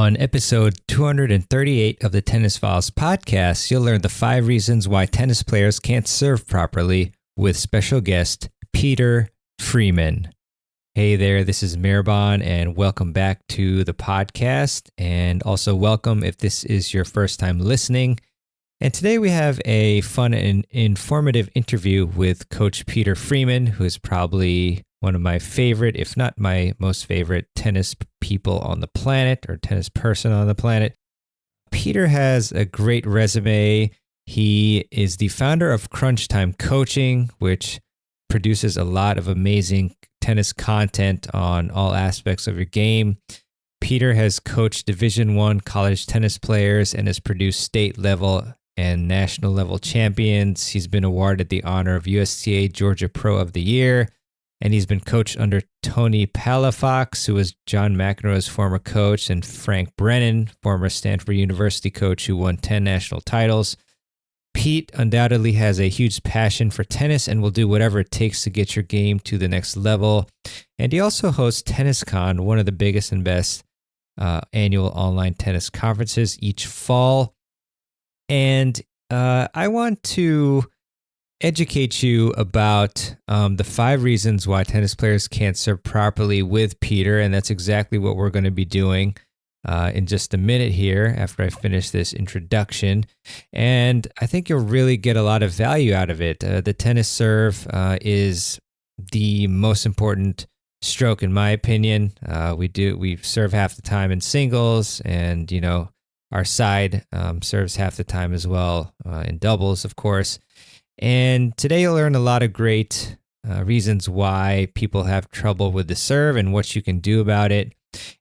On episode 238 of the Tennis Files podcast, you'll learn the 5 reasons why tennis players can't serve properly with special guest Peter Freeman. Hey there, this is Mirban, and welcome back to the podcast. And also welcome if this is your first time listening. And today we have a fun and informative interview with Coach Peter Freeman, who is probably one of my favorite, if not my most favorite, tennis people on the planet or tennis person on the planet. Peter has a great resume. He is the founder of Crunch Time Coaching, which produces a lot of amazing tennis content on all aspects of your game. Peter has coached Division I college tennis players and has produced state level and national level champions. He's been awarded the honor of USTA Georgia Pro of the Year. And he's been coached under Tony Palafox, who was John McEnroe's former coach, and Frank Brennan, former Stanford University coach who won 10 national titles. Pete undoubtedly has a huge passion for tennis and will do whatever it takes to get your game to the next level. And he also hosts TennisCon, one of the biggest and best annual online tennis conferences each fall. And I want to educate you about the 5 reasons why tennis players can't serve properly with Peter, and that's exactly what we're going to be doing in just a minute here after I finish this introduction. And I think you'll really get a lot of value out of it. The tennis serve is the most important stroke, in my opinion. We serve half the time in singles, and our side serves half the time as well in doubles, of course. And today you'll learn a lot of great reasons why people have trouble with the serve and what you can do about it.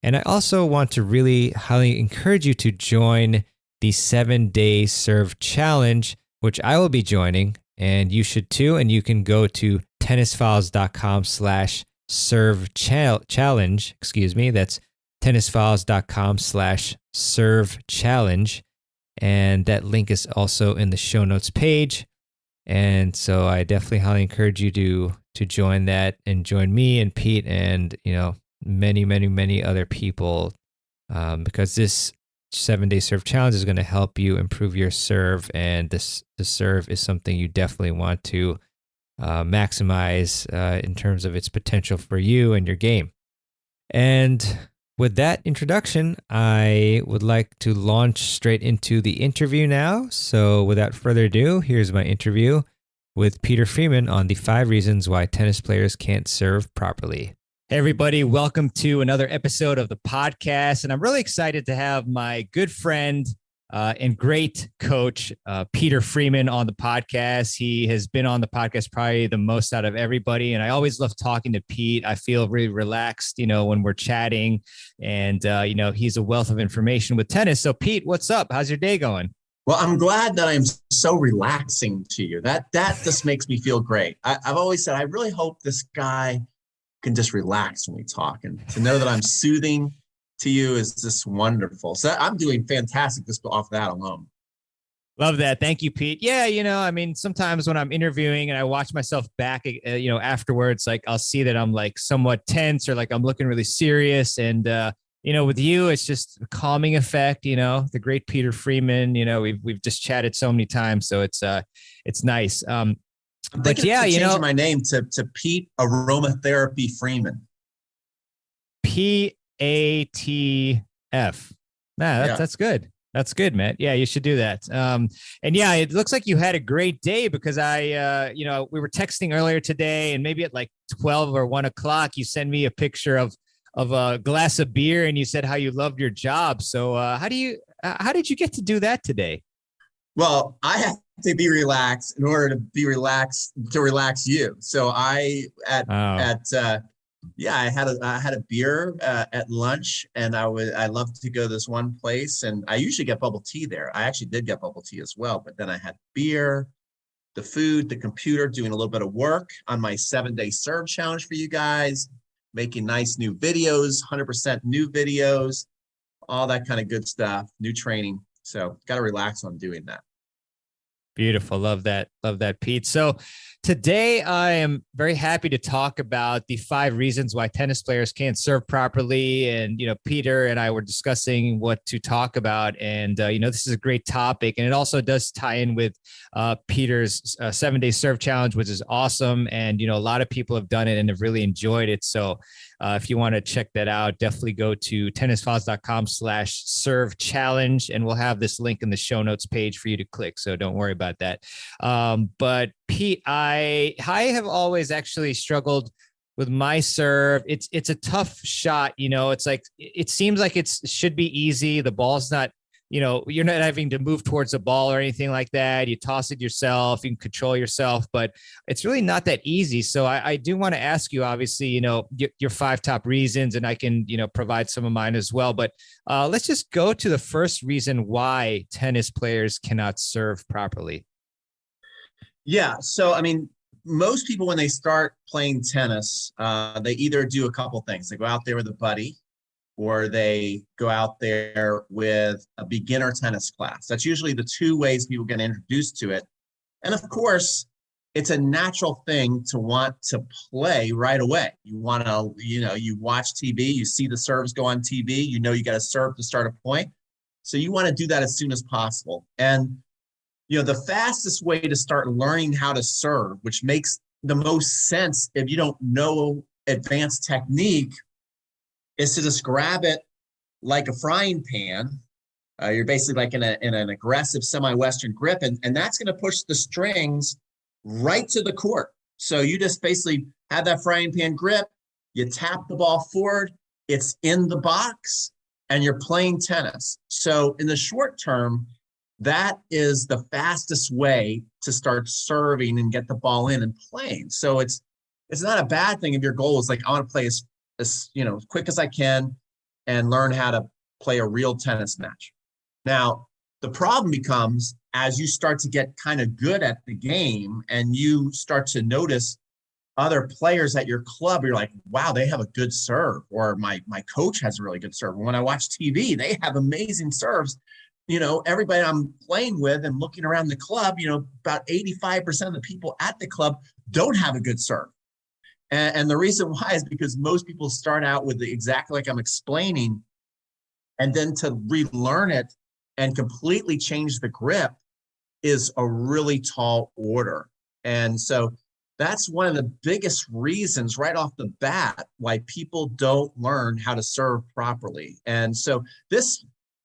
And I also want to really highly encourage you to join the 7-day serve challenge, which I will be joining, and you should too. And you can go to tennisfiles.com/serve challenge. That's tennisfiles.com/serve challenge. And that link is also in the show notes page. And so I definitely highly encourage you to join that and join me and Pete and, many other people because this 7-day serve challenge is going to help you improve your serve. And the serve is something you definitely want to maximize in terms of its potential for you and your game. And with that introduction, I would like to launch straight into the interview now. So without further ado, here's my interview with Peter Freeman on the 5 reasons why tennis players can't serve properly. Hey, everybody. Welcome to another episode of the podcast. And I'm really excited to have my good friend and great coach, Peter Freeman, on the podcast. He has been on the podcast probably the most out of everybody. And I always love talking to Pete. I feel really relaxed, when we're chatting. And, he's a wealth of information with tennis. So, Pete, what's up? How's your day going? Well, I'm glad that I'm so relaxing to you. That just makes me feel great. I've always said, I really hope this guy can just relax when we talk. And to know that I'm soothing to you is just wonderful. So I'm doing fantastic just off that alone. Love that. Thank you, Pete. Yeah, sometimes when I'm interviewing and I watch myself back, afterwards, like I'll see that I'm like somewhat tense or like I'm looking really serious. And, with you, it's just a calming effect, the great Peter Freeman, we've just chatted so many times. So it's nice. But yeah, changing my name to Pete Aromatherapy Freeman. PATF. That's good. That's good, man. Yeah, you should do that. And yeah, it looks like you had a great day because we were texting earlier today, and maybe at like 12 or 1 o'clock, you sent me a picture of a glass of beer, and you said how you loved your job. So how did you get to do that today? Well, I have to be relaxed in order to be relaxed to relax you. So I had a beer at lunch, and I love to go to this one place, and I usually get bubble tea there. I actually did get bubble tea as well, but then I had beer, the food, the computer, doing a little bit of work on my 7-day serve challenge for you guys, making nice new videos, 100% new videos, all that kind of good stuff, new training. So got to relax on doing that. Beautiful. Love that. Love that, Pete. So today I am very happy to talk about the 5 reasons why tennis players can't serve properly. And, Peter and I were discussing what to talk about. And, this is a great topic. And it also does tie in with Peter's 7-day serve challenge, which is awesome. And, a lot of people have done it and have really enjoyed it. So if you want to check that out, definitely go to tennisfiles.com/serve challenge, and we'll have this link in the show notes page for you to click. So don't worry about that. But Pete, I have always actually struggled with my serve. It's a tough shot. It's like, it seems like it should be easy. The ball's not, you're not having to move towards the ball or anything like that. You toss it yourself, you can control yourself, but it's really not that easy. So I do want to ask you, obviously, your 5 top reasons, and I can, provide some of mine as well. But let's just go to the first reason why tennis players cannot serve properly. Yeah. So, I mean, most people, when they start playing tennis, they either do a couple things. They go out there with a buddy, or they go out there with a beginner tennis class. That's usually the 2 ways people get introduced to it. And of course, it's a natural thing to want to play right away. You want to, you watch TV, you see the serves go on TV, you got to serve to start a point. So you want to do that as soon as possible. And, the fastest way to start learning how to serve, which makes the most sense if you don't know advanced technique, is to just grab it like a frying pan. You're basically like in an aggressive semi-Western grip, and that's going to push the strings right to the court. So you just basically have that frying pan grip, you tap the ball forward, it's in the box, and you're playing tennis. So in the short term, that is the fastest way to start serving and get the ball in and playing. So it's not a bad thing if your goal is like, I want to play as quick as I can and learn how to play a real tennis match. Now, the problem becomes as you start to get kind of good at the game and you start to notice other players at your club, you're like, wow, they have a good serve, or my coach has a really good serve. When I watch TV, they have amazing serves. Everybody I'm playing with and looking around the club, about 85% of the people at the club don't have a good serve. And the reason why is because most people start out with exactly like I'm explaining, and then to relearn it and completely change the grip is a really tall order. And so that's one of the biggest reasons right off the bat why people don't learn how to serve properly. And so this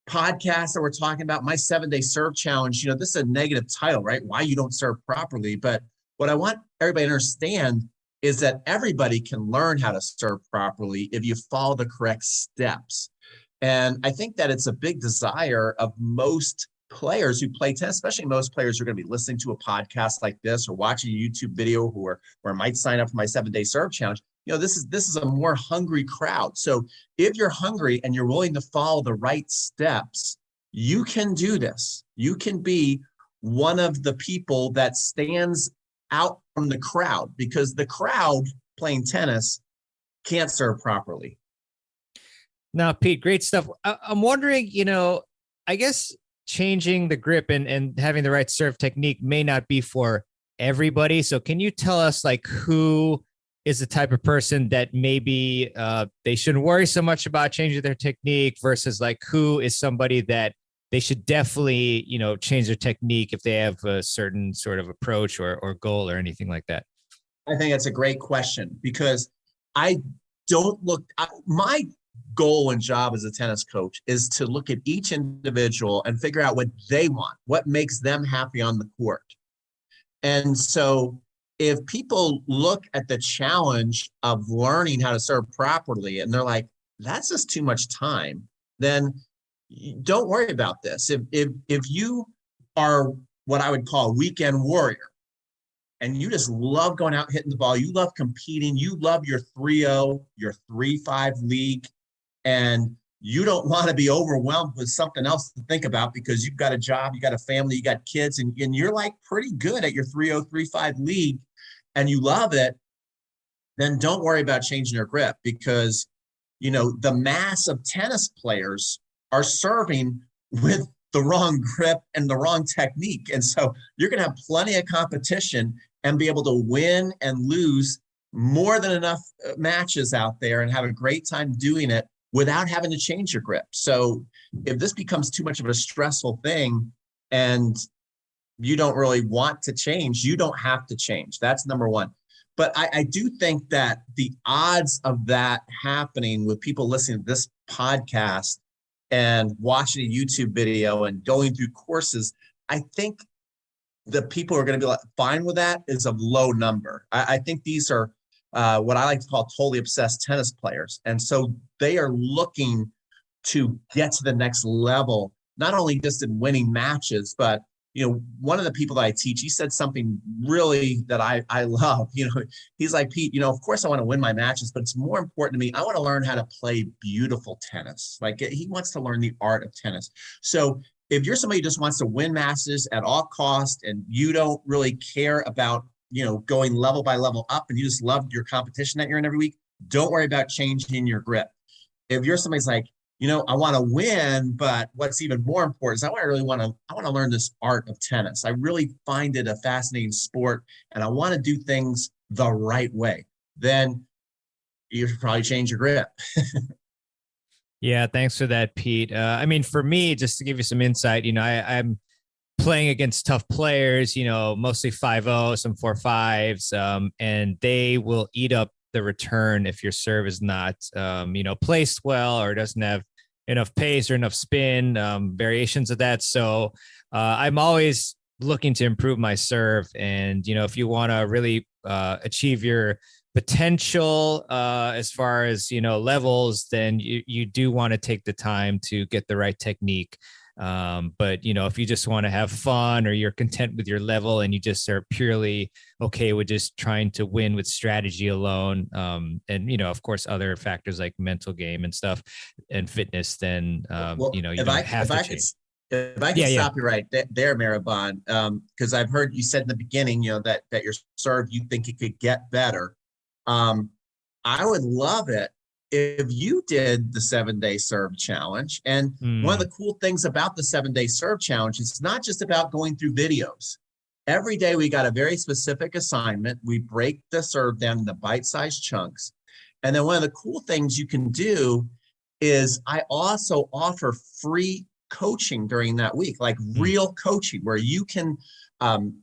podcast that we're talking about, my 7-day serve challenge, this is a negative title, right? Why you don't serve properly. But what I want everybody to understand is that everybody can learn how to serve properly if you follow the correct steps. And I think that it's a big desire of most players who play tennis, especially most players who are going to be listening to a podcast like this or watching a YouTube video who might sign up for my 7-day serve challenge. This is a more hungry crowd. So if you're hungry and you're willing to follow the right steps, you can do this. You can be one of the people that stands out from the crowd, because the crowd playing tennis can't serve properly. Now, Pete, great stuff. I'm wondering, I guess changing the grip and having the right serve technique may not be for everybody. So can you tell us who is the type of person that maybe they shouldn't worry so much about changing their technique versus who is somebody that they should definitely, change their technique if they have a certain sort of approach or goal or anything like that? I think that's a great question, because my goal and job as a tennis coach is to look at each individual and figure out what they want, what makes them happy on the court. And so if people look at the challenge of learning how to serve properly and they're like, that's just too much time, then don't worry about this. If you are what I would call a weekend warrior and you just love going out hitting the ball, you love competing, you love your 3-0, your 3-5 league, and you don't want to be overwhelmed with something else to think about because you've got a job, you got a family, you got kids, and you're pretty good at your 3-0, 3-5 league and you love it, then don't worry about changing your grip, because, the mass of tennis players are serving with the wrong grip and the wrong technique. And so you're going to have plenty of competition and be able to win and lose more than enough matches out there and have a great time doing it without having to change your grip. So if this becomes too much of a stressful thing and you don't really want to change, you don't have to change. That's number one. But I do think that the odds of that happening with people listening to this podcast and watching a YouTube video and going through courses, I think the people who are going to be fine with that is a low number. I think these are what I like to call totally obsessed tennis players. And so they are looking to get to the next level, not only just in winning matches, but one of the people that I teach, he said something really that I love. He's like, Pete, of course I want to win my matches, but it's more important to me. I want to learn how to play beautiful tennis. Like he wants to learn the art of tennis. So if you're somebody who just wants to win matches at all cost and you don't really care about, going level by level up and you just love your competition that you're in every week, don't worry about changing your grip. If you're somebody's like, I want to win, but what's even more important is I want to learn this art of tennis. I really find it a fascinating sport and I want to do things the right way. Then you should probably change your grip. Yeah, thanks for that, Pete. For me, just to give you some insight, I'm playing against tough players, mostly 5-0, some 4-5s, and they will eat up the return if your serve is not, placed well or doesn't have enough pace or enough spin, variations of that. So I'm always looking to improve my serve. And, if you want to really achieve your potential as far as, levels, then you do want to take the time to get the right technique. But if you just want to have fun or you're content with your level and you just are purely okay with just trying to win with strategy alone, and of course other factors like mental game and stuff and fitness, then you don't have to change. If I can stop you right there, Maribon, because I've heard you said in the beginning, that your serve, you think it could get better. I would love it if you did the 7-day serve challenge. And one of the cool things about the 7-day serve challenge, it's not just about going through videos. Every day we got a very specific assignment. We break the serve down into bite-sized chunks. And then one of the cool things you can do is I also offer free coaching during that week, like real coaching, where you can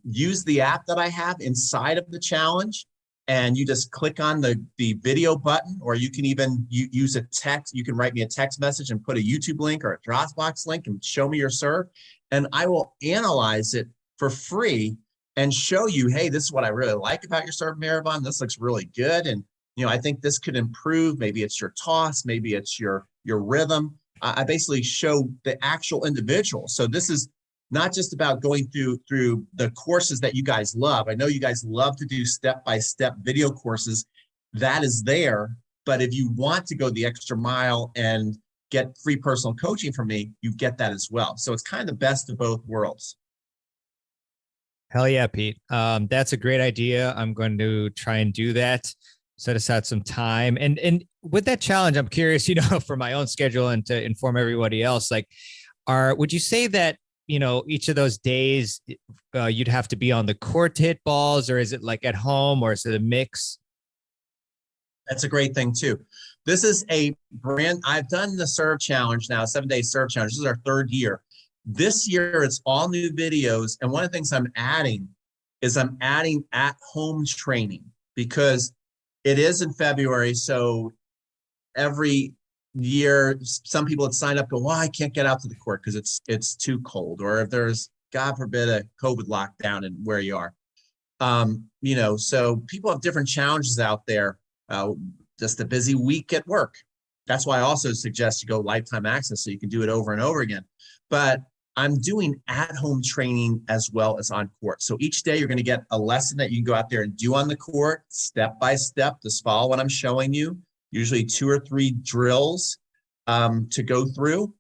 use the app that I have inside of the challenge. And you just click on the video button, or you can even use a text. You can write me a text message and put a YouTube link or a Dropbox link and show me your serve. And I will analyze it for free and show you, hey, this is what I really like about your serve, Maribon. This looks really good. And, I think this could improve. Maybe it's your toss. Maybe it's your rhythm. I basically show the actual individual. So this is not just about going through the courses that you guys love. I know you guys love to do step-by-step video courses. That is there. But if you want to go the extra mile and get free personal coaching from me, you get that as well. So it's kind of the best of both worlds. Hell yeah, Pete. That's a great idea. I'm going to try and do that. Set aside some time. And with that challenge, I'm curious, for my own schedule and to inform everybody else, would you say that, each of those days you'd have to be on the court to hit balls, or is it like at home, or is it a mix? That's a great thing too. This is I've done the serve challenge now, 7-day serve challenge. This is our 3rd year. This year, it's all new videos. And one of the things I'm adding at-home training, because it is in February. So every year, some people had signed up, go, well, I can't get out to the court because it's too cold. Or if there's, God forbid, a COVID lockdown in where you are. So people have different challenges out there. Just a busy week at work. That's why I also suggest you go lifetime access so you can do it over and over again. But I'm doing at-home training as well as on court. So each day you're going to get a lesson that you can go out there and do on the court, step by step. Just follow what I'm showing you. Usually 2 or 3 drills to go through.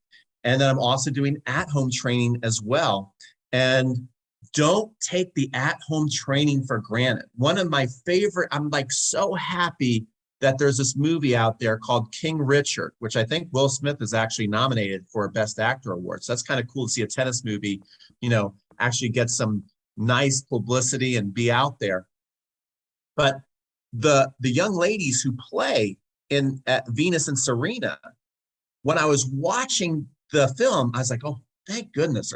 And then I'm also doing at-home training as well. And don't take the at-home training for granted. One of my favorite, I'm so happy that there's this movie out there called King Richard, which I think Will Smith is actually nominated for a Best Actor award. So that's kind of cool to see a tennis movie, actually get some nice publicity and be out there. But the young ladies who play at Venus and Serena, when I was watching the film, I was like, oh, thank goodness,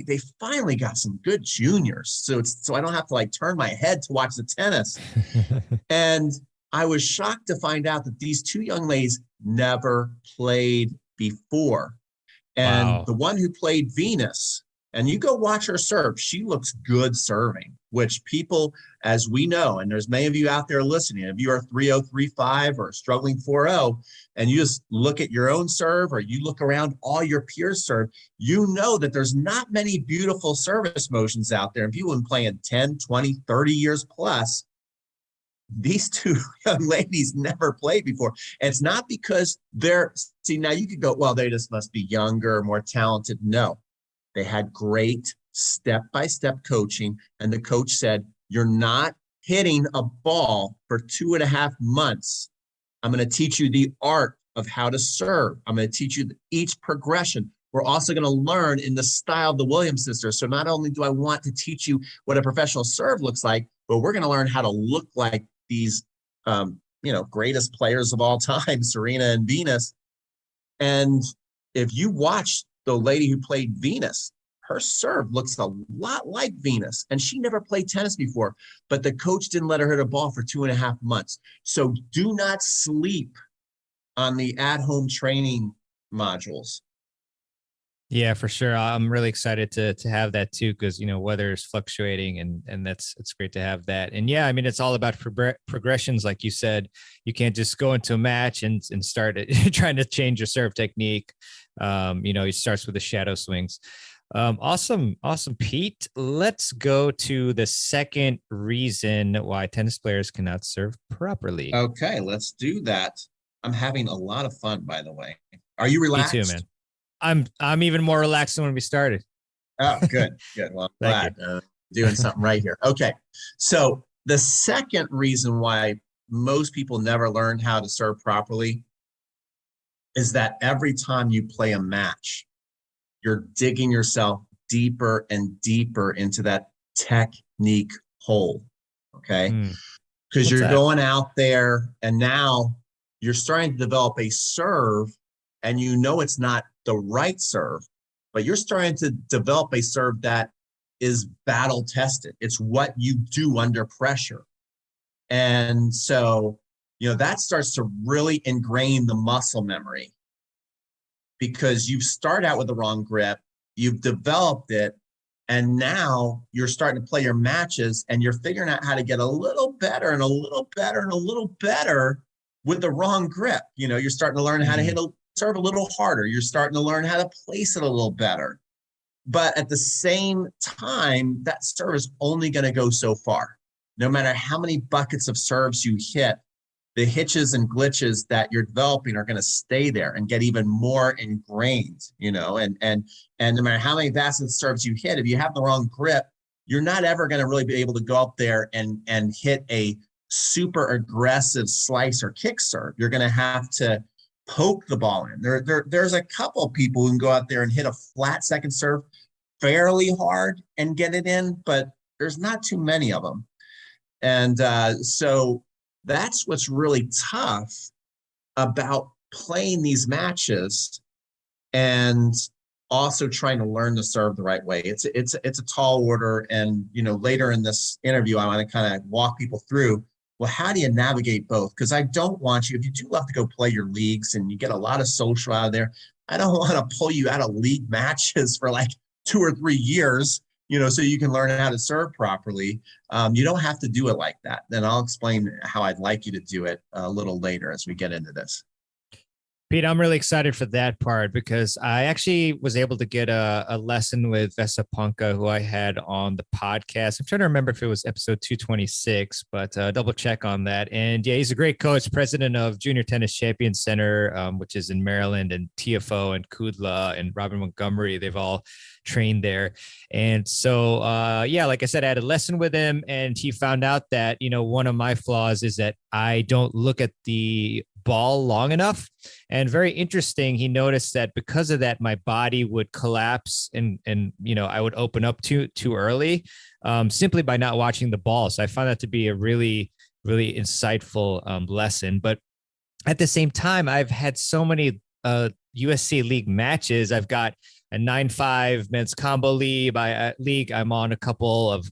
they finally got some good juniors. So I don't have to like turn my head to watch the tennis. And I was shocked to find out that these two young ladies never played before. And Wow. the one who played Venus, and you go watch her serve, she looks good serving, which people, as we know, and there's many of you out there listening, if you are 3-0, 3-5 or struggling 4-0, and you just look at your own serve or you look around all your peers serve, you know that there's not many beautiful service motions out there. And people have been playing 10, 20, 30 years plus. These two young ladies never played before. And it's not because now you could go, well, they just must be younger, more talented. No, they had great step-by-step coaching. And the coach said, you're not hitting a ball for 2.5 months. I'm going to teach you the art of how to serve. I'm going to teach you each progression. We're also going to learn in the style of the Williams sisters. So not only do I want to teach you what a professional serve looks like, but we're going to learn how to look like these, greatest players of all time, Serena and Venus. And if you watch the lady who played Venus, her serve looks a lot like Venus, and she never played tennis before, but the coach didn't let her hit a ball for 2.5 months. So do not sleep on the at-home training modules. Yeah, for sure. I'm really excited to have that too, because weather is fluctuating, and it's great to have that. And yeah, I mean, it's all about progressions, like you said. You can't just go into a match and start trying to change your serve technique. It starts with the shadow swings. Awesome, Pete. Let's go to the second reason why tennis players cannot serve properly. Okay, let's do that. I'm having a lot of fun, by the way. Are you relaxed? Me too, man. I'm even more relaxed than when we started. Oh, good. Well, I'm glad doing something right here. Okay. So the second reason why most people never learn how to serve properly is that every time you play a match, you're digging yourself deeper and deeper into that technique hole. Okay. Because you're going out there and now you're starting to develop a serve, and it's not the right serve, but you're starting to develop a serve that is battle tested. It's what you do under pressure. And so, that starts to really ingrain the muscle memory, because you start out with the wrong grip, you've developed it, and now you're starting to play your matches and you're figuring out how to get a little better and a little better and a little better with the wrong grip. You're starting to learn how to hit a serve a little harder. You're starting to learn how to place it a little better. But at the same time, that serve is only going to go so far. No matter how many buckets of serves you hit, the hitches and glitches that you're developing are going to stay there and get even more ingrained, and no matter how many basket serves you hit, if you have the wrong grip, you're not ever going to really be able to go up there and hit a super aggressive slice or kick serve. You're going to have to poke the ball in. There's a couple of people who can go out there and hit a flat second serve fairly hard and get it in, but there's not too many of them. And so that's what's really tough about playing these matches and also trying to learn to serve the right way. It's a tall order. And, later in this interview, I want to kind of walk people through, well, how do you navigate both? Because I don't want you, if you do love to go play your leagues and you get a lot of social out of there, I don't want to pull you out of league matches for like 2 or 3 years, so you can learn how to serve properly. You don't have to do it like that. Then I'll explain how I'd like you to do it a little later as we get into this. Pete, I'm really excited for that part because I actually was able to get a lesson with Vesapunka, who I had on the podcast. I'm trying to remember if it was episode 226, but double check on that. And yeah, he's a great coach, president of Junior Tennis Champion Center, which is in Maryland, and TFO and Kudla and Robin Montgomery. They've all trained there. And so, yeah, like I said, I had a lesson with him, and he found out that, one of my flaws is that I don't look at the ball long enough. And very interesting, he noticed that because of that, my body would collapse and I would open up too early, simply by not watching the ball. So I found that to be a really, really insightful lesson. But at the same time, I've had so many USC league matches. I've got a 9-5 men's combo league. I'm on a couple of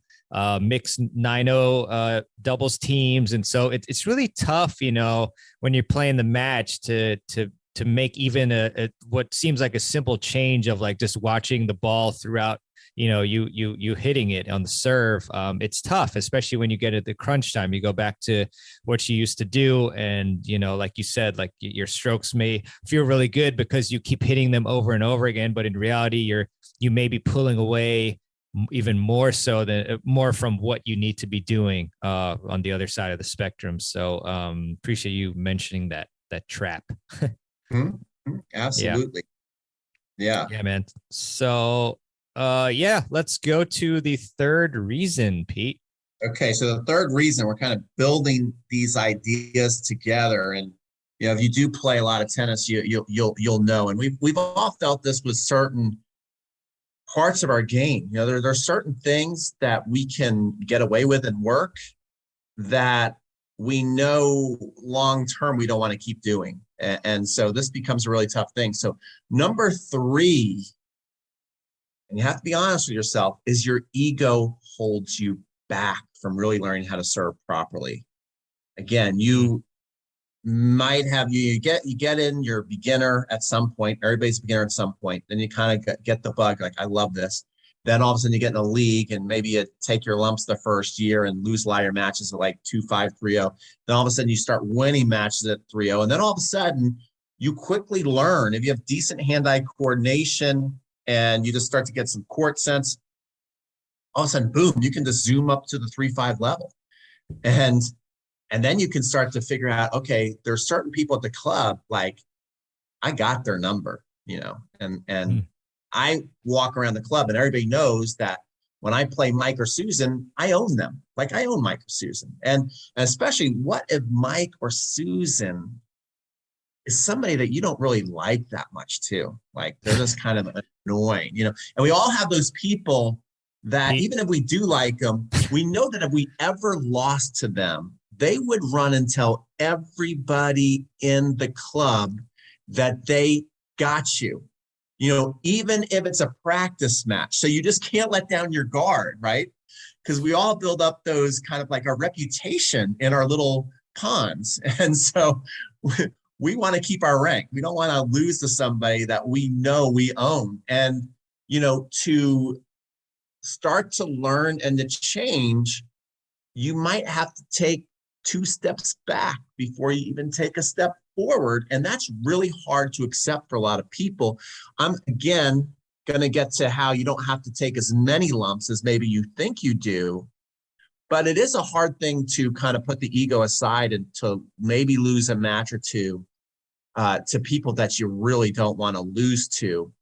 mixed 9-0 doubles teams, and so it's really tough, when you're playing the match to make even a what seems like a simple change of like just watching the ball throughout. You hitting it on the serve. It's tough, especially when you get at the crunch time. You go back to what you used to do, and like you said, like your strokes may feel really good because you keep hitting them over and over again, but in reality, you may be pulling away even more so than more from what you need to be doing on the other side of the spectrum. So appreciate you mentioning that trap. Mm-hmm. Absolutely. Yeah, man. So yeah, let's go to the third reason, Pete. Okay, so the third reason, we're kind of building these ideas together, and if you do play a lot of tennis, you'll know, and we've all felt this with certain parts of our game. There are certain things that we can get away with and work that we know long term we don't want to keep doing, and so this becomes a really tough thing. So number 3, and you have to be honest with yourself, is your ego holds you back from really learning how to serve properly. Again, you might have you get in, you're a beginner at some point. Everybody's a beginner at some point. Then you kind of get the bug, like, I love this. Then all of a sudden you get in a league, and maybe you take your lumps the first year and lose a lot of your matches at like 2-5, 3-0. Then all of a sudden you start winning matches at 3-0. And then all of a sudden you quickly learn, if you have decent hand-eye coordination and you just start to get some court sense, all of a sudden, boom, you can just zoom up to the 3-5 level. And then you can start to figure out, okay, there's certain people at the club, like, I got their number, and I walk around the club and everybody knows that when I play Mike or Susan, I own them. Like, I own Mike or Susan. And especially, what if Mike or Susan is somebody that you don't really like that much too? Like, they're just kind of annoying, and we all have those people that even if we do like them, we know that if we ever lost to them, they would run and tell everybody in the club that they got you, even if it's a practice match. So you just can't let down your guard, right? Because we all build up those kind of like a reputation in our little ponds. And so we want to keep our rank. We don't want to lose to somebody that we know we own. And, to start to learn and to change, you might have to take 2 steps back before you even take a step forward. And that's really hard to accept for a lot of people. I'm, again, going to get to how you don't have to take as many lumps as maybe you think you do. But it is a hard thing to kind of put the ego aside and to maybe lose a match or two to people that you really don't want to lose to.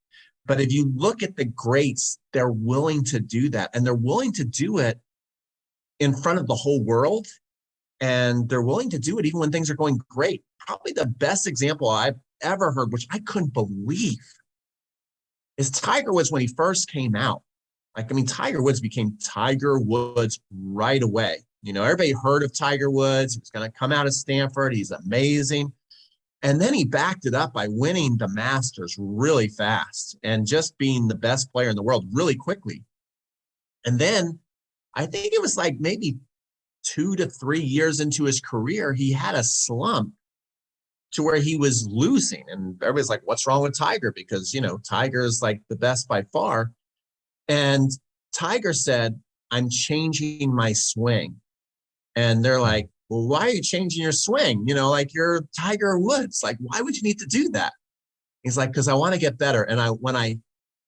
But if you look at the greats, they're willing to do that. And they're willing to do it in front of the whole world. And they're willing to do it even when things are going great. Probably the best example I've ever heard, which I couldn't believe, is Tiger Woods when he first came out. Tiger Woods became Tiger Woods right away. Everybody heard of Tiger Woods. He was going to come out of Stanford. He's amazing. And then he backed it up by winning the Masters really fast and just being the best player in the world really quickly. And then I think it was like maybe 2 to 3 years into his career, he had a slump to where he was losing. And everybody's like, what's wrong with Tiger? Because, Tiger is like the best by far. And Tiger said, I'm changing my swing. And they're like, well, why are you changing your swing? Like you're Tiger Woods. Like, why would you need to do that? He's like, because I want to get better. And when I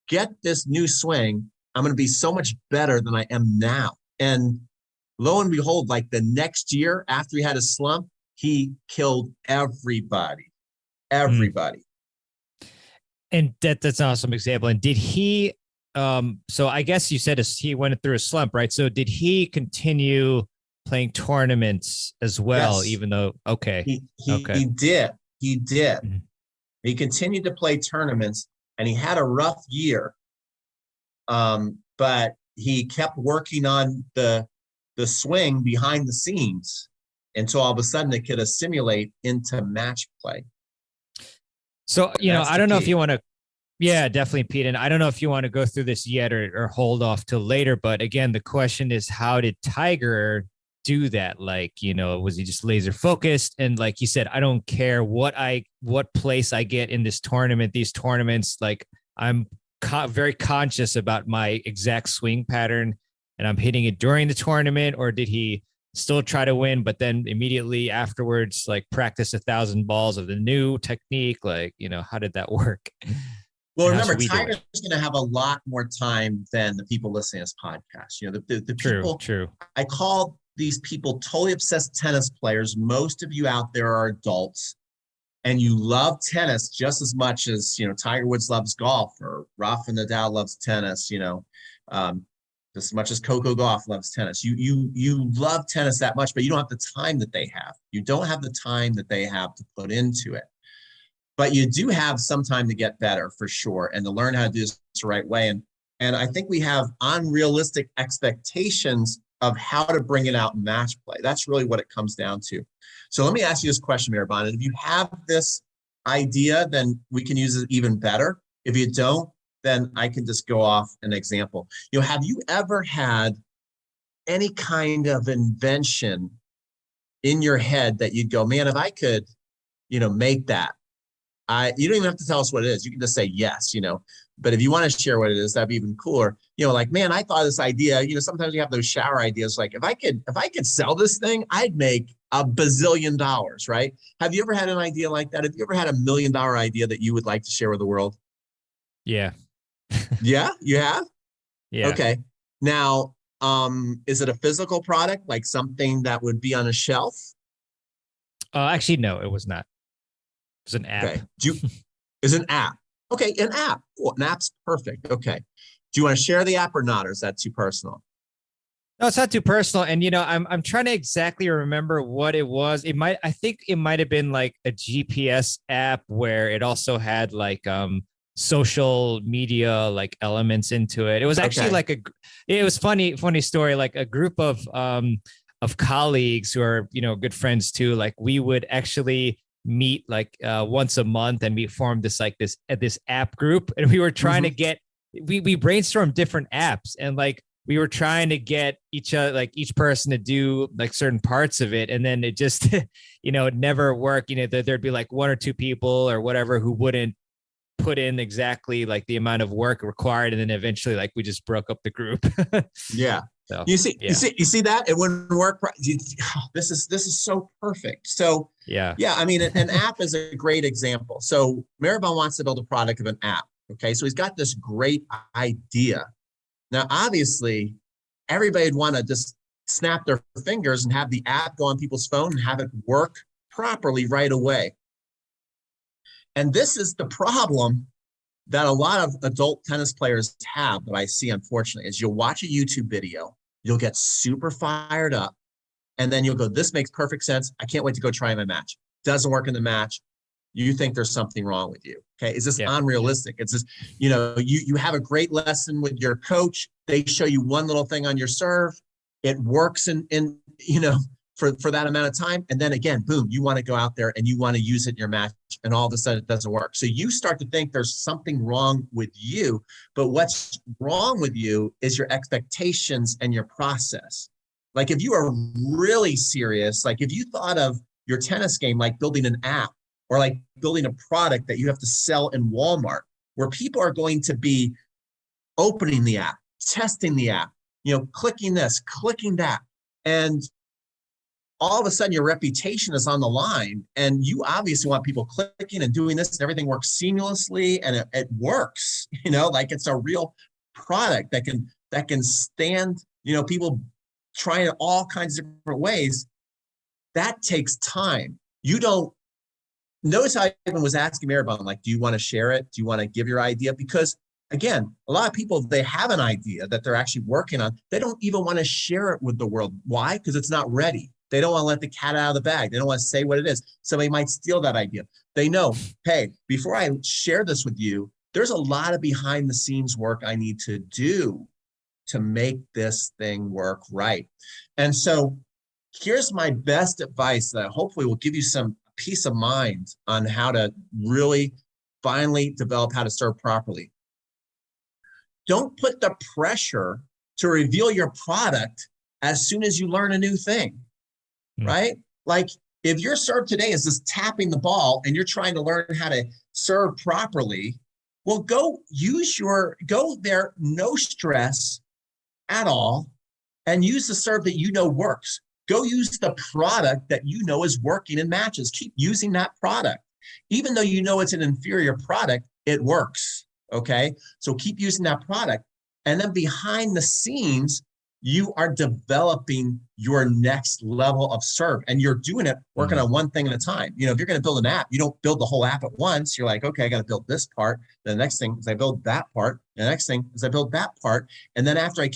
get this new swing, I'm going to be so much better than I am now. And lo and behold, like the next year after he had a slump, he killed everybody. Everybody. And that's an awesome example. And did he, so I guess you said he went through a slump, right? So did he continue playing tournaments as well, Yes. even though, okay. He did. Mm-hmm. He continued to play tournaments and he had a rough year. But he kept working on the swing behind the scenes until all of a sudden it could assimilate into match play. So, I don't know if you want to, yeah, definitely, Pete. And I don't know if you want to go through this yet or hold off till later. But again, the question is, how did Tiger do that? Like, was he just laser focused? And like you said, I don't care what place I get in this tournament, these tournaments, like I'm very conscious about my exact swing pattern and I'm hitting it during the tournament. Or did he still try to win, but then immediately afterwards, like practice 1,000 balls of the new technique? Like, how did that work? Well, remember, Tiger's going to have a lot more time than the people listening to this podcast. The people, true. I call these people totally obsessed tennis players. Most of you out there are adults and you love tennis just as much as, Tiger Woods loves golf or Rafa Nadal loves tennis, just as much as Coco Gauff loves tennis. You love tennis that much, but you don't have the time that they have. You don't have the time that they have to put into it. But you do have some time to get better for sure and to learn how to do this the right way. And I think we have unrealistic expectations of how to bring it out in match play. That's really what it comes down to. So let me ask you this question, Mirabon. If you have this idea, then we can use it even better. If you don't, then I can just go off an example. Have you ever had any kind of invention in your head that you'd go, man, if I could, make that, you don't even have to tell us what it is. You can just say yes, but if you want to share what it is, that'd be even cooler. Like, man, I thought this idea, sometimes you have those shower ideas. Like if I could sell this thing, I'd make $1 bazillion, right? Have you ever had an idea like that? Have you ever had $1 million idea that you would like to share with the world? Yeah. Yeah, you have? Yeah. Okay. Now, is it a physical product, like something that would be on a shelf? Actually, no, it was not. It was an app. Okay. Is an app. Okay, an app. Cool. An app's perfect. Okay. Do you want to share the app or not, or is that too personal? No, it's not too personal. And I'm trying to exactly remember what it was. I think it might have been like a GPS app where it also had like social media like elements into it. It was actually it was funny story, like a group of colleagues who are, good friends too. Like we would actually meet like once a month and we formed this app group and we were trying to get, we brainstormed different apps and like we were trying to get each person to do like certain parts of it. And then it just, it never worked. There'd be like one or two people or whatever who wouldn't put in exactly like the amount of work required. And then eventually like we just broke up the group. Yeah. So, you see that it wouldn't work. This is so perfect. So yeah. I mean, an app is a great example. So Maribel wants to build a product of an app. Okay. So he's got this great idea. Now, obviously everybody'd want to just snap their fingers and have the app go on people's phone and have it work properly right away. And this is the problem that a lot of adult tennis players have that I see, unfortunately, is you'll watch a YouTube video, you'll get super fired up, and then you'll go, this makes perfect sense. I can't wait to go try my match. Doesn't work in the match. You think there's something wrong with you. Okay. Is this unrealistic? It's just, you have a great lesson with your coach. They show you one little thing on your serve. It works in for that amount of time. And then again, boom, you want to go out there and you want to use it in your match and all of a sudden it doesn't work. So you start to think there's something wrong with you, but what's wrong with you is your expectations and your process. Like if you are really serious, like if you thought of your tennis game, like building an app or like building a product that you have to sell in Walmart, where people are going to be opening the app, testing the app, clicking this, clicking that. And all of a sudden your reputation is on the line, and you obviously want people clicking and doing this, and everything works seamlessly, and it works, like it's a real product that can stand, people trying it all kinds of different ways. That takes time. You don't notice how I even was asking Maribon, like, do you want to share it? Do you want to give your idea? Because again, a lot of people, they have an idea that they're actually working on. They don't even want to share it with the world. Why? Because it's not ready. They don't want to let the cat out of the bag. They don't want to say what it is. Somebody might steal that idea. They know, hey, before I share this with you, there's a lot of behind the scenes work I need to do to make this thing work right. And so here's my best advice that hopefully will give you some peace of mind on how to really finally develop how to serve properly. Don't put the pressure to reveal your product as soon as you learn a new thing, right? Like if your serve today is just tapping the ball and you're trying to learn how to serve properly, well, go there, no stress at all, and use the serve that works. Go use the product that is working in matches. Keep using that product. Even though it's an inferior product, it works. Okay, so keep using that product. And then behind the scenes, you are developing your next level of serve, and you're doing it working on one thing at a time. If you're going to build an app, you don't build the whole app at once. You're like, okay, I got to build this part. The next thing is I build that part. The next thing is I build that part. And then after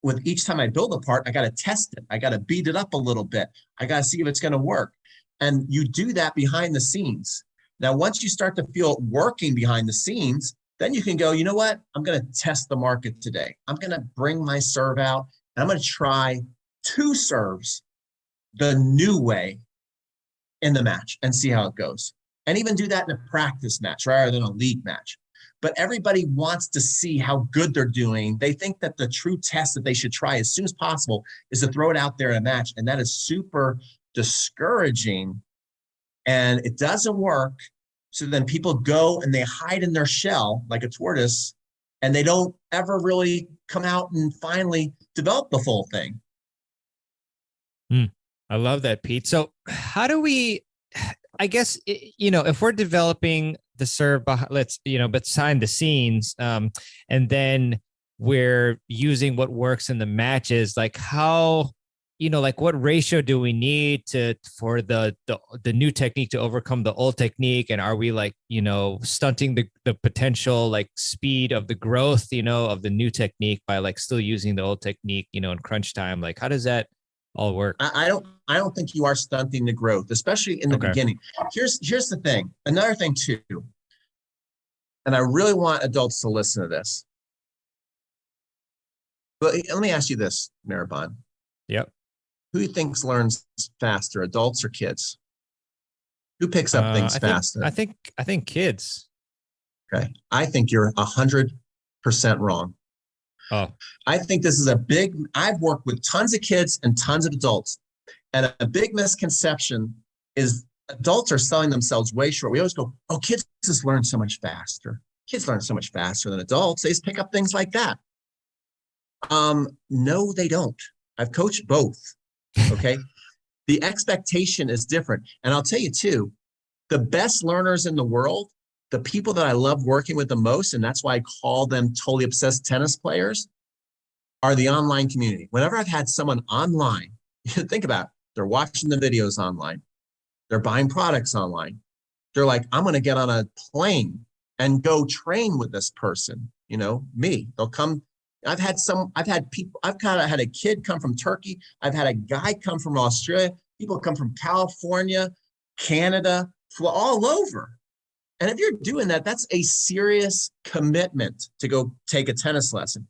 with each time I build a part, I got to test it. I got to beat it up a little bit. I got to see if it's going to work. And you do that behind the scenes. Now, once you start to feel it working behind the scenes, then you can go, you know what? I'm going to test the market today. I'm going to bring my serve out, and I'm going to try 2 serves the new way in the match and see how it goes. And even do that in a practice match rather than a league match. But everybody wants to see how good they're doing. They think that the true test that they should try as soon as possible is to throw it out there in a match. And that is super discouraging. And it doesn't work. So then people go and they hide in their shell like a tortoise, and they don't ever really come out and finally develop the full thing. I love that, Pete. So how do we, I guess, if we're developing the serve, but behind the scenes, and then we're using what works in the matches, like how, what ratio do we need for the new technique to overcome the old technique? And are we stunting the potential speed of the growth, of the new technique by still using the old technique, in crunch time? Like, how does that all work? I don't think you are stunting the growth, especially in the beginning. Here's the thing. Another thing too, and I really want adults to listen to this. But let me ask you this, Maribon. Yep. Who do you think learns faster, adults or kids? Who picks up things faster? I think kids. Okay. I think you're 100% wrong. Oh. I think this is I've worked with tons of kids and tons of adults. And a big misconception is adults are selling themselves way short. We always go, oh, kids just learn so much faster. Kids learn so much faster than adults. They just pick up things like that. No, they don't. I've coached both. Okay. The expectation is different. And I'll tell you too, the best learners in the world, the people that I love working with the most, and that's why I call them totally obsessed tennis players, are the online community. Whenever I've had someone online, think about it, they're watching the videos online, they're buying products online. They're like, I'm going to get on a plane and go train with this person, me. They'll come. I've had people, I've kind of had a kid come from Turkey. I've had a guy come from Australia. People come from California, Canada, all over. And if you're doing that, that's a serious commitment to go take a tennis lesson.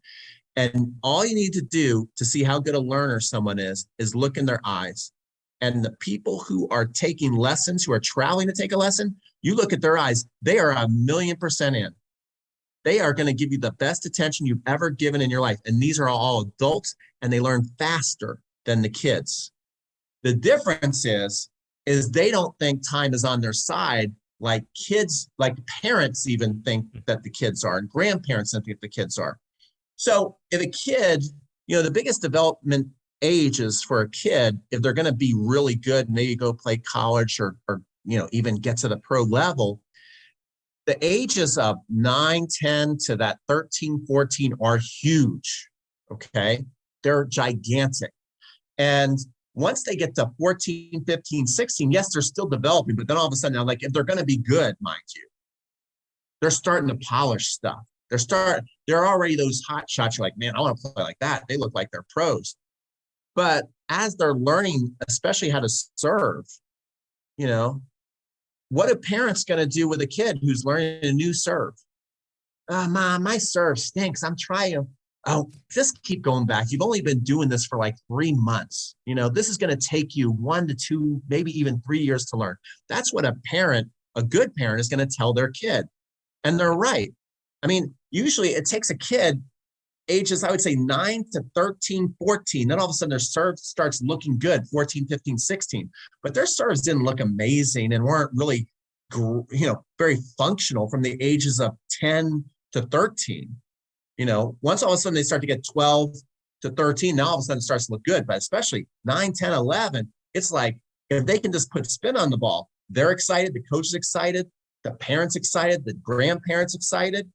And all you need to do to see how good a learner someone is look in their eyes. And the people who are taking lessons, who are traveling to take a lesson, you look at their eyes, they are 1,000,000% in. They are going to give you the best attention you've ever given in your life. And these are all adults, and they learn faster than the kids. The difference is they don't think time is on their side like kids, like parents even think that the kids are, and grandparents think the kids are. So if a kid, the biggest development ages for a kid, if they're going to be really good, maybe go play college or even get to the pro level, the ages of 9, 10 to that 13, 14 are huge. Okay. They're gigantic. And once they get to 14, 15, 16, yes, they're still developing, but then all of a sudden, now, like, if they're going to be good, mind you, they're starting to polish stuff. They're already those hot shots. You're like, man, I want to play like that. They look like they're pros. But as they're learning, especially how to serve, what are parents going to do with a kid who's learning a new serve? Mom, my serve stinks. I'm trying. Oh, just keep going back. You've only been doing this for like 3 months. This is going to take you 1 to 2, maybe even 3 years to learn. That's what a good parent is going to tell their kid. And they're right. I mean, usually it takes a kid ages, I would say 9 to 13, 14. Then all of a sudden their serve starts looking good, 14, 15, 16. But their serves didn't look amazing and weren't really, very functional from the ages of 10 to 13. Once all of a sudden they start to get 12 to 13, now all of a sudden it starts to look good. But especially 9, 10, 11, it's like if they can just put spin on the ball, they're excited, the coach is excited, the parents excited, the grandparents excited.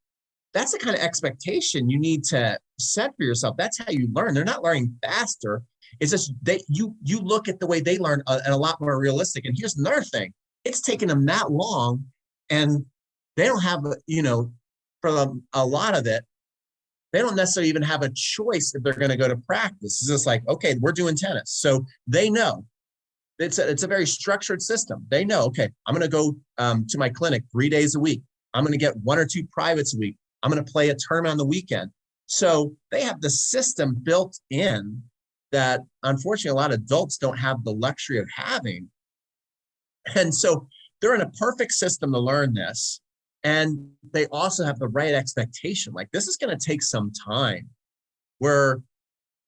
That's the kind of expectation you need to set for yourself. That's how you learn. They're not learning faster. It's just you look at the way they learn and a lot more realistic. And here's another thing. It's taken them that long and they don't have, for a lot of it, they don't necessarily even have a choice if they're going to go to practice. It's just like, okay, we're doing tennis. So they know it's a very structured system. They know, okay, I'm going to go to my clinic 3 days a week. I'm going to get 1 or 2 privates a week. I'm going to play a tournament on the weekend. So they have the system built in that unfortunately a lot of adults don't have the luxury of having. And so they're in a perfect system to learn this. And they also have the right expectation. Like, this is going to take some time, where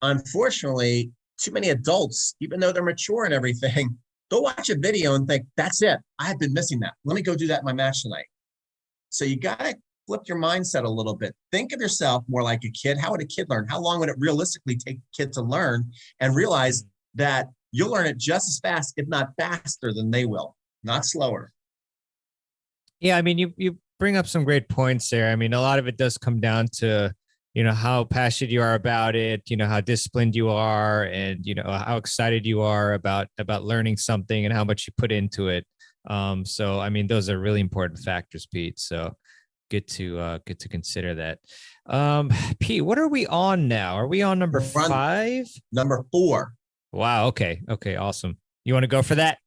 unfortunately too many adults, even though they're mature and everything, they'll watch a video and think, that's it. I have been missing that. Let me go do that in my match tonight. So you got to flip your mindset a little bit. Think of yourself more like a kid. How would a kid learn? How long would it realistically take a kid to learn? And realize that you'll learn it just as fast, if not faster than they will, not slower. Yeah, I mean, you bring up some great points there. I mean, a lot of it does come down to, how passionate you are about it, how disciplined you are, and, how excited you are about learning something and how much you put into it. So, I mean, those are really important factors, Pete. So good to consider that. Pete, what are we on now? Are we on number 5? Number 4. Wow. Okay. Awesome. You want to go for that?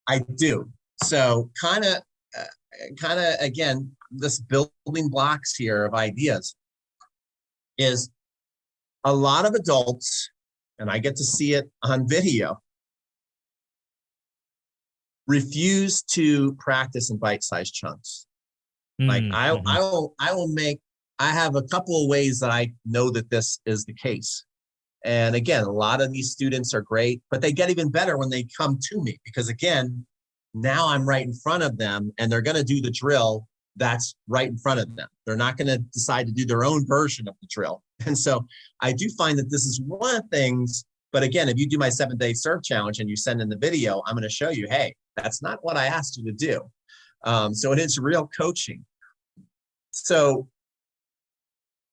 I do. So kind of again, this building blocks here of ideas is a lot of adults, and I get to see it on video, refuse to practice in bite-sized chunks. Like I have a couple of ways that I know that this is the case. And again, a lot of these students are great, but they get even better when they come to me, because again, now I'm right in front of them and they're going to do the drill that's right in front of them. They're not going to decide to do their own version of the drill. And so I do find that this is one of the things, but again, if you do my 7-day serve challenge and you send in the video, I'm going to show you, hey, that's not what I asked you to do. So it is real coaching. So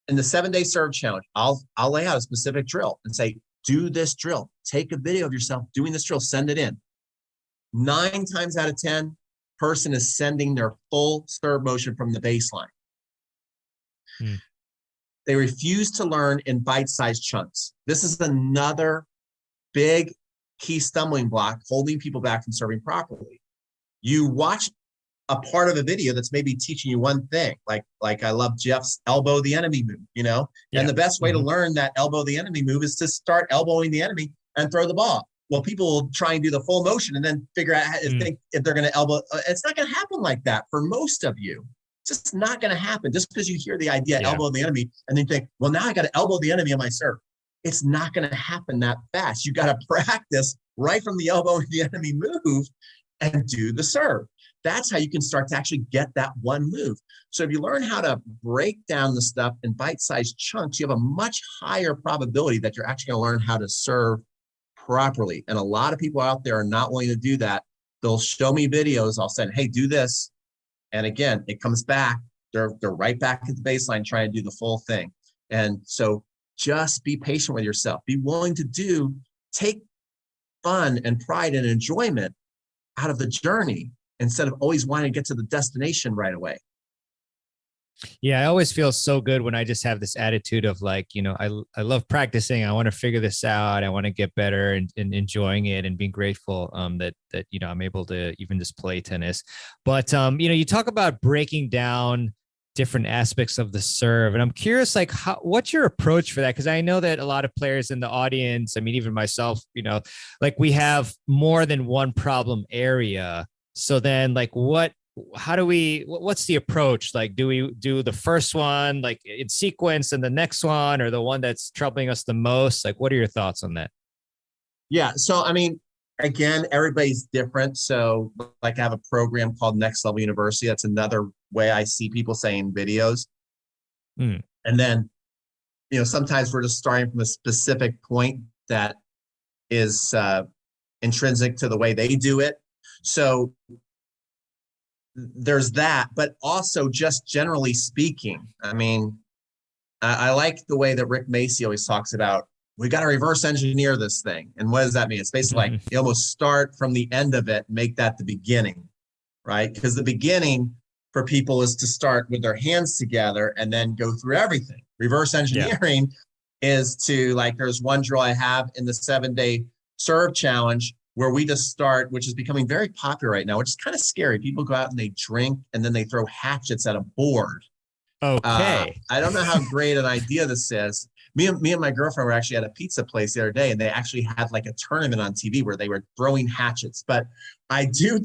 in the 7-day serve challenge, I'll lay out a specific drill and say, do this drill, take a video of yourself doing this drill, send it in. 9 times out of 10, person is sending their full serve motion from the baseline. They refuse to learn in bite-sized chunks. This is another big key stumbling block holding people back from serving properly. You watch a part of a video that's maybe teaching you one thing, like I love Jeff's elbow the enemy move, Yeah. And the best way to learn that elbow the enemy move is to start elbowing the enemy and throw the ball. Well, people will try and do the full motion and then figure out if they're going to elbow. It's not going to happen like that for most of you. It's just not going to happen just because you hear the idea elbow the enemy and then think, well, now I got to elbow the enemy on my serve. It's not going to happen that fast. You got to practice right from the elbow the enemy move and do the serve. That's how you can start to actually get that one move. So if you learn how to break down the stuff in bite-sized chunks, you have a much higher probability that you're actually going to learn how to serve properly. And a lot of people out there are not willing to do that. They'll show me videos. I'll say, hey, do this. And again, it comes back. They're right back at the baseline trying to do the full thing. And so just be patient with yourself. Be willing to take fun and pride and enjoyment out of the journey instead of always wanting to get to the destination right away. Yeah, I always feel so good when I just have this attitude of like, I love practicing. I want to figure this out. I want to get better and enjoying it and being grateful that I'm able to even just play tennis. But you talk about breaking down different aspects of the serve, and I'm curious, like, what's your approach for that? Because I know that a lot of players in the audience, I mean, even myself, like we have more than one problem area. So then, like, what's the approach? Like, do we do the first one like in sequence and the next one, or the one that's troubling us the most? Like, what are your thoughts on that? Yeah. So, I mean, again, everybody's different. So like I have a program called Next Level University. That's another way I see people saying videos. And then, sometimes we're just starting from a specific point that is intrinsic to the way they do it. So there's that, but also just generally speaking, I mean, I like the way that Rick Macy always talks about, we got to reverse engineer this thing. And what does that mean? It's basically like you almost start from the end of it, make that the beginning, right? Because the beginning for people is to start with their hands together and then go through everything. Reverse engineering is to, like, there's one drill I have in the 7-day serve challenge where we just start, which is becoming very popular right now, which is kind of scary. People go out and they drink and then they throw hatchets at a board. Okay. I don't know how great an idea this is. Me and my girlfriend were actually at a pizza place the other day, and they actually had like a tournament on TV where they were throwing hatchets. But I do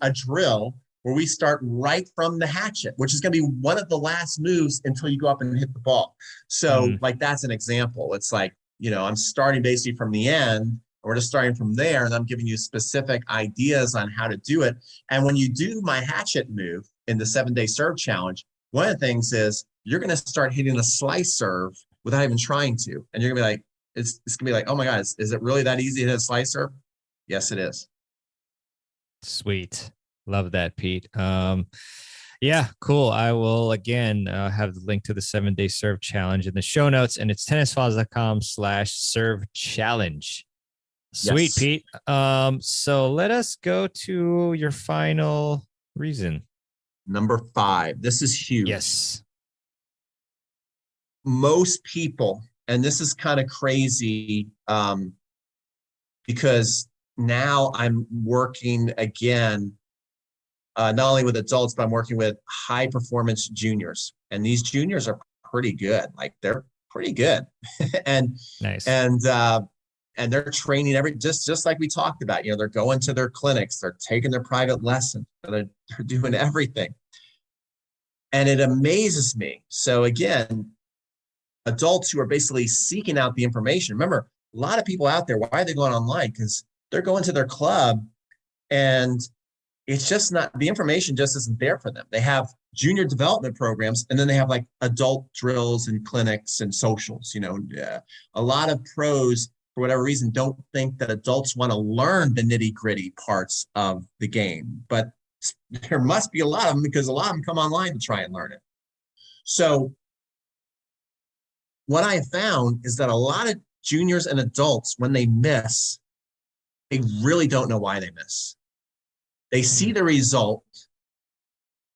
a drill where we start right from the hatchet, which is going to be one of the last moves until you go up and hit the ball. So like, that's an example. It's like, I'm starting basically from the end. We're just starting from there, and I'm giving you specific ideas on how to do it. And when you do my hatchet move in the 7-day serve challenge, one of the things is you're going to start hitting a slice serve without even trying to. And you're going to be like, it's going to be like, oh my God, is it really that easy to hit a slice serve? Yes, it is. Sweet. Love that, Pete. Yeah, cool. I will again have the link to the 7-day serve challenge in the show notes, and it's tennisfiles.com/serve challenge. Sweet, yes. Pete. So let us go to your final reason. Number 5. This is huge. Yes. Most people, and this is kind of crazy, because now I'm working again, not only with adults, but I'm working with high performance juniors. And these juniors are pretty good. Like, they're pretty good. And nice. And they're training just like we talked about, they're going to their clinics, they're taking their private lessons, they're doing everything. And it amazes me. So again, adults who are basically seeking out the information. Remember, a lot of people out there, why are they going online? Because they're going to their club and it's just not, the information just isn't there for them. They have junior development programs, and then they have like adult drills and clinics and socials. A lot of pros, for whatever reason, don't think that adults want to learn the nitty-gritty parts of the game. But there must be a lot of them, because a lot of them come online to try and learn it. So what I found is that a lot of juniors and adults, when they miss, they really don't know why they miss. They see the result,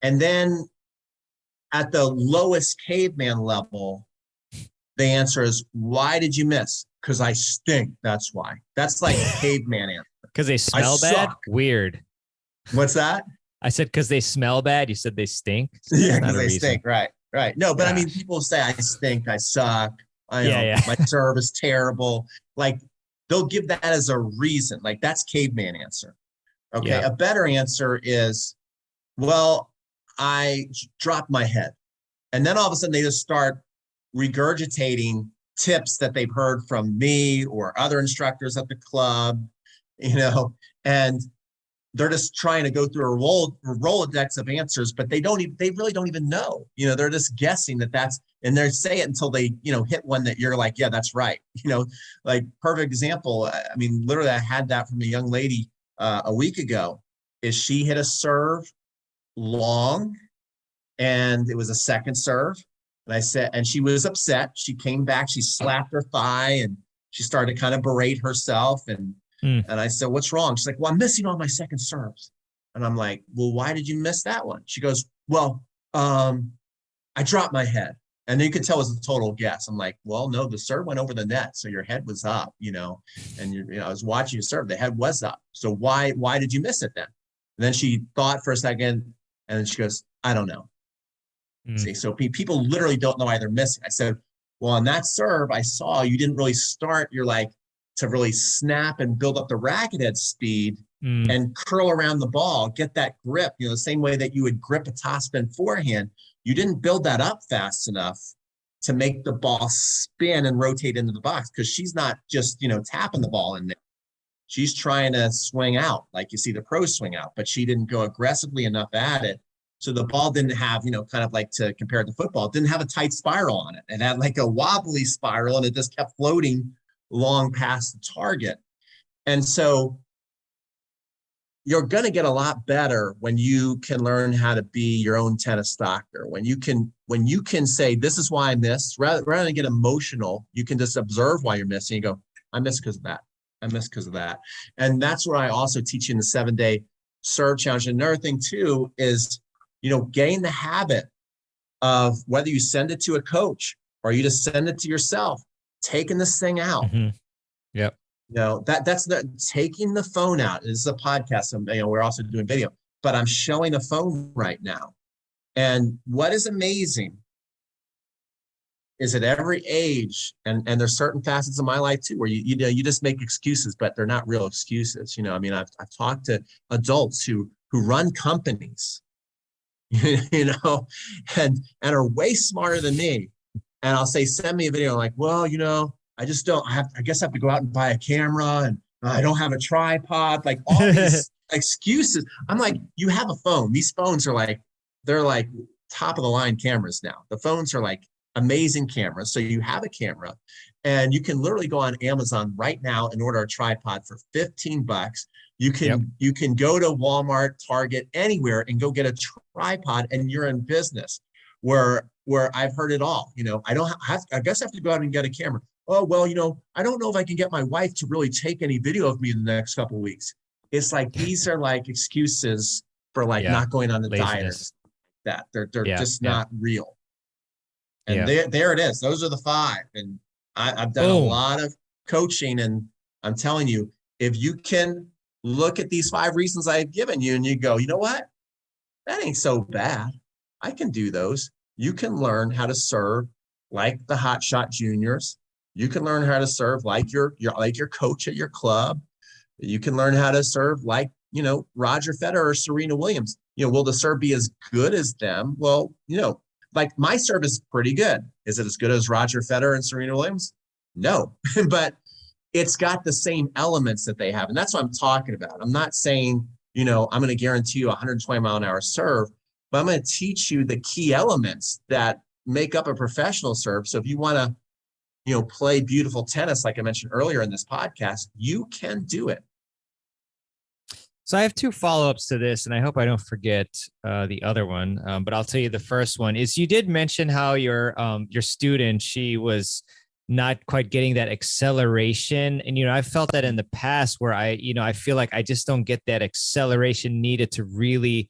and then at the lowest caveman level, the answer is, why did you miss? Because I stink. That's why. That's like caveman answer. Because they smell bad? Weird. What's that? I said because they smell bad. You said they stink? So yeah, because they stink. Right. No, but I mean, people say I stink, I suck. My serve is terrible. Like, they'll give that as a reason. Like, that's caveman answer. Okay. Yeah. A better answer is, well, I dropped my head. And then all of a sudden they just start regurgitating tips that they've heard from me or other instructors at the club, and they're just trying to go through a Rolodex of answers, but they really don't even know. They're just guessing that's, and they say it until they, hit one that you're like, yeah, that's right. Like perfect example. I mean, literally, I had that from a young lady a week ago. Is she hit a serve long, and it was a second serve. And I said, and she was upset. She came back, she slapped her thigh, and she started to kind of berate herself. And I said, what's wrong? She's like, well, I'm missing all my second serves. And I'm like, well, why did you miss that one? She goes, well, I dropped my head. And you could tell it was a total guess. I'm like, well, no, the serve went over the net. So your head was up, and I was watching you serve. The head was up. So why did you miss it then? And then she thought for a second, and then she goes, I don't know. See, so people literally don't know why they're missing. I said, well, on that serve, I saw you didn't really start to really snap and build up the racket head speed and curl around the ball, get that grip, the same way that you would grip a topspin forehand. You didn't build that up fast enough to make the ball spin and rotate into the box, because she's not just, tapping the ball in there. She's trying to swing out like you see the pros swing out, but she didn't go aggressively enough at it. So the ball didn't have, kind of like, to compare it to football, it didn't have a tight spiral on it. It had like a wobbly spiral, and it just kept floating long past the target. And so you're going to get a lot better when you can learn how to be your own tennis doctor. When you can say, this is why I missed, rather than get emotional, you can just observe why you're missing. You go, I missed because of that. I missed because of that. And that's what I also teach you in the 7-day serve challenge. And another thing too is, gain the habit of, whether you send it to a coach or you just send it to yourself, taking this thing out. Mm-hmm. Yep. That's taking the phone out. This is a podcast. So, we're also doing video, but I'm showing a phone right now. And what is amazing is at every age, and there's certain facets of my life too, where you just make excuses, but they're not real excuses. I've talked to adults who run companies, and are way smarter than me. And I'll say, send me a video. I'm like, well, I just don't I guess I have to go out and buy a camera, and I don't have a tripod, like all these excuses. I'm like, you have a phone. These phones are they're like top of the line cameras now. The phones are like amazing cameras. So you have a camera, and you can literally go on Amazon right now and order a tripod for $15. You can go to Walmart, Target, anywhere, and go get a tripod, and you're in business. Where I've heard it all. I guess I have to go out and get a camera. Oh, well, I don't know if I can get my wife to really take any video of me in the next couple of weeks. It's like, these are like excuses for not going on the diet. That they're just not real. And there it is. Those are the 5. And I've done a lot of coaching, and I'm telling you, if you can look at these 5 reasons I've given you, and you go, you know what? That ain't so bad. I can do those. You can learn how to serve like the hotshot juniors. You can learn how to serve like your coach at your club. You can learn how to serve like, Roger Federer or Serena Williams. Will the serve be as good as them? Well, like my serve is pretty good. Is it as good as Roger Federer and Serena Williams? No, but it's got the same elements that they have. And that's what I'm talking about. I'm not saying, I'm going to guarantee you a 120-mile-an-hour serve, but I'm going to teach you the key elements that make up a professional serve. So if you want to, play beautiful tennis, like I mentioned earlier in this podcast, you can do it. So I have 2 follow-ups to this, and I hope I don't forget the other one. But I'll tell you the first one is, you did mention how your student, she was not quite getting that acceleration. And, I felt that in the past, where I feel like I just don't get that acceleration needed to really,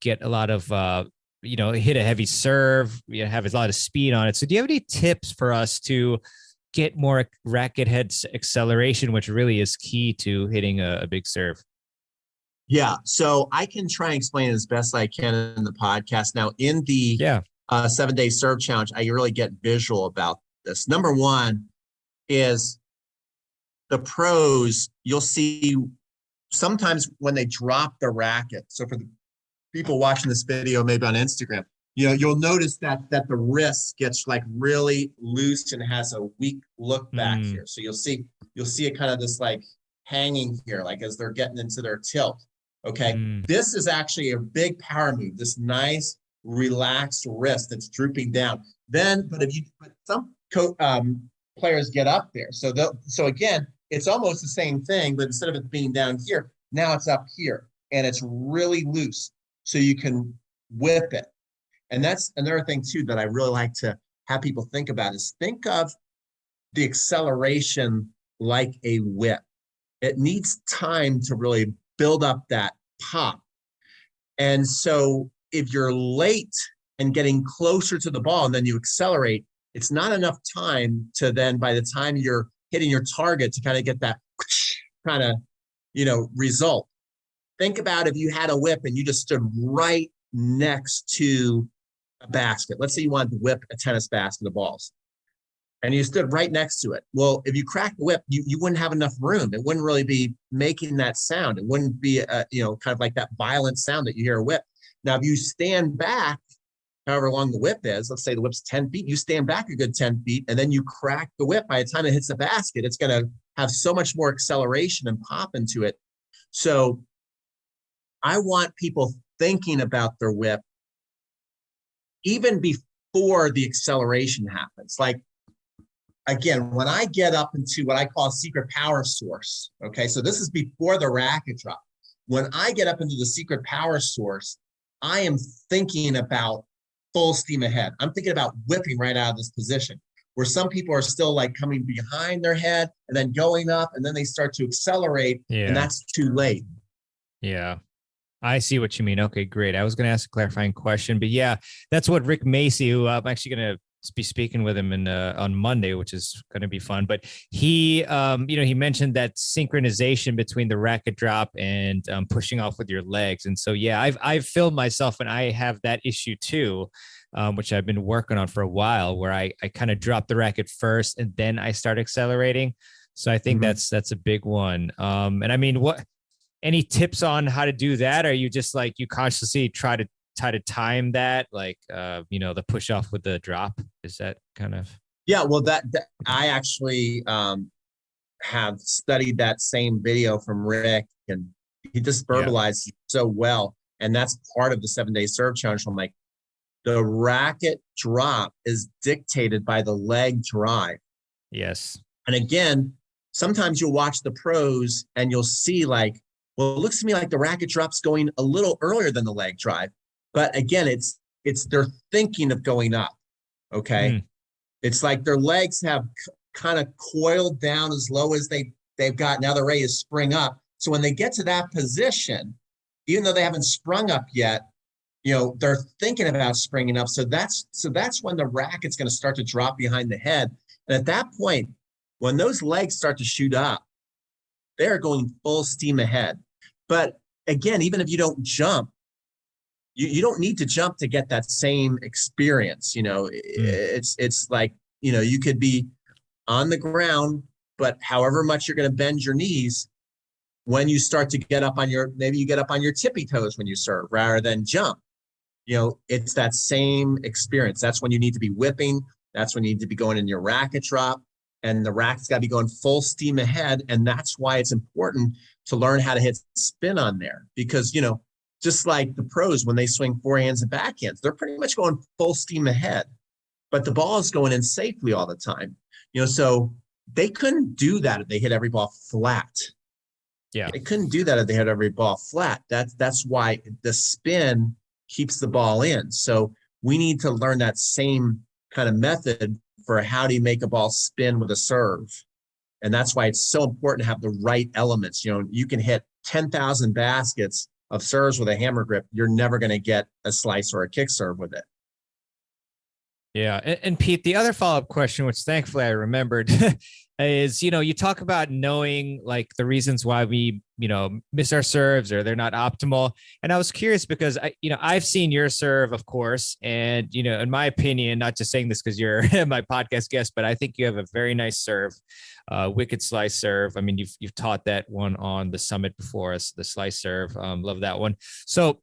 get a lot of, hit a heavy serve, have a lot of speed on it. So do you have any tips for us to get more racket head acceleration, which really is key to hitting a big serve? Yeah. So I can try and explain it as best I can in the podcast. Now, in the 7-day serve challenge, I really get visual about this. Number one is the pros. You'll see sometimes when they drop the racket. So for the people watching this video, maybe on Instagram, you'll notice that the wrist gets like really loose and has a weak look back here. So you'll see it kind of this like hanging here, like as they're getting into their tilt. Okay. This is actually a big power move, this nice relaxed wrist that's drooping down. But some players get up there. So again, it's almost the same thing, but instead of it being down here, now it's up here and it's really loose. So you can whip it. And that's another thing too that I really like to have people think about is think of the acceleration like a whip. It needs time to really build up that pop. And so if you're late and getting closer to the ball and then you accelerate, it's not enough time to then, by the time you're hitting your target, to kind of get that kind of, result. Think about if you had a whip and you just stood right next to a basket. Let's say you wanted to whip a tennis basket of balls and you stood right next to it. Well, if you cracked the whip, you wouldn't have enough room. It wouldn't really be making that sound. It wouldn't be, kind of like that violent sound that you hear a whip. Now, if you stand back, however long the whip is, let's say the whip's 10 feet, you stand back a good 10 feet, and then you crack the whip. By the time it hits the basket, it's going to have so much more acceleration and pop into it. So I want people thinking about their whip even before the acceleration happens. Like, again, when I get up into what I call a secret power source, okay, so this is before the racket drop. When I get up into the secret power source, I am thinking about full steam ahead. I'm thinking about whipping right out of this position, where some people are still like coming behind their head and then going up, and then they start to accelerate, and that's too late. Yeah. I see what you mean. Okay, great. I was going to ask a clarifying question, but yeah, that's what Rick Macy, who I'm actually going to be speaking with him on Monday, which is going to be fun. But he, he mentioned that synchronization between the racket drop and pushing off with your legs. And so, yeah, I've filmed myself and I have that issue too, which I've been working on for a while, where I kind of drop the racket first and then I start accelerating. So I think that's a big one. And I mean, any tips on how to do that? Are you just like, you consciously try to time that, like, the push off with the drop? Is that kind of? Yeah, well, that I actually have studied that same video from Rick, and he just verbalized so well. And that's part of the 7-day serve challenge. I'm like, the racket drop is dictated by the leg drive. Yes. And again, sometimes you'll watch the pros and you'll see like, well, it looks to me like the racket drop's going a little earlier than the leg drive. But again, it's they're thinking of going up, okay? It's like their legs have kind of coiled down as low as they've got. Now they're ready to spring up. So when they get to that position, even though they haven't sprung up yet, they're thinking about springing up. So that's when the racket's going to start to drop behind the head. And at that point, when those legs start to shoot up, they're going full steam ahead. But again, even if you don't jump, you don't need to jump to get that same experience. It's like, you could be on the ground, but however much you're going to bend your knees, when you start to get up on maybe you get up on your tippy toes when you serve rather than jump, it's that same experience. That's when you need to be whipping. That's when you need to be going in your racket drop, and the racket's got to be going full steam ahead. And that's why it's important to learn how to hit spin on there, because, just like the pros, when they swing forehands and backhands, they're pretty much going full steam ahead, but the ball is going in safely all the time. So they couldn't do that if they hit every ball flat. Yeah. They couldn't do that if they hit every ball flat. That's why the spin keeps the ball in. So we need to learn that same kind of method for how do you make a ball spin with a serve. And that's why it's so important to have the right elements. You can hit 10,000 baskets of serves with a hammer grip. You're never going to get a slice or a kick serve with it. Yeah. And Pete, the other follow-up question, which thankfully I remembered, is, you talk about knowing like the reasons why we, miss our serves or they're not optimal. And I was curious because I've seen your serve, of course. And, in my opinion, not just saying this because you're my podcast guest, but I think you have a very nice serve, wicked slice serve. I mean, you've taught that one on the summit before us, the slice serve. Love that one. So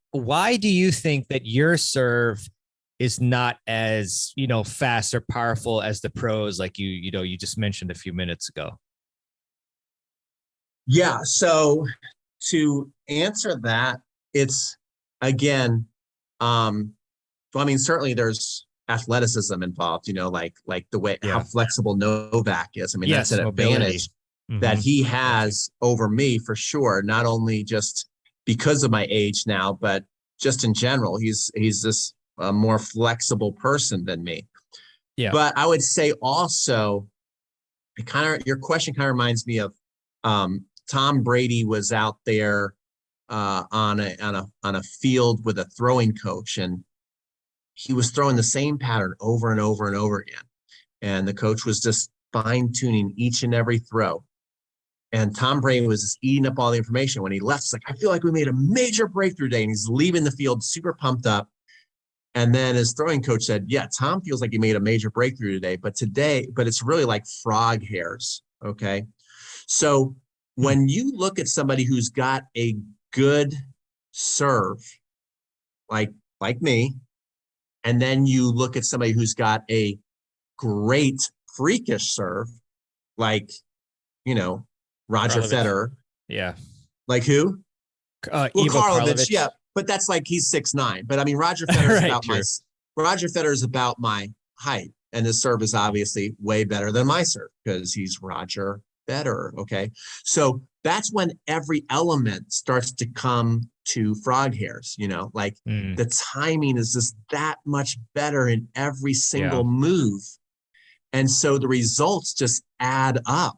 why do you think that your serve is not as, fast or powerful as the pros, like you just mentioned a few minutes ago? Yeah. So to answer that, it's again, well, I mean, certainly there's athleticism involved, like the way how flexible Novak is. I mean, that's an advantage that he has over me for sure. Not only just because of my age now, but just in general, he's this more flexible person than me. Yeah. But I would say also, your question kind of reminds me of Tom Brady was out there on a field with a throwing coach, and he was throwing the same pattern over and over and over again. And the coach was just fine tuning each and every throw. And Tom Brady was just eating up all the information. When he left, it's like, I feel like we made a major breakthrough today. And he's leaving the field super pumped up. And then his throwing coach said, yeah, Tom feels like he made a major breakthrough today, but it's really like frog hairs. Okay. So when you look at somebody who's got a good serve, like me, and then you look at somebody who's got a great freakish serve, like, Roger Federer. Yeah. Like who? Karlovic. Yeah. But that's like, he's 6'9". But I mean, Roger Federer is about my height, and his serve is obviously way better than my serve because he's Roger Federer. Okay. So that's when every element starts to come to frog hairs, the timing is just that much better in every single move. And so the results just add up,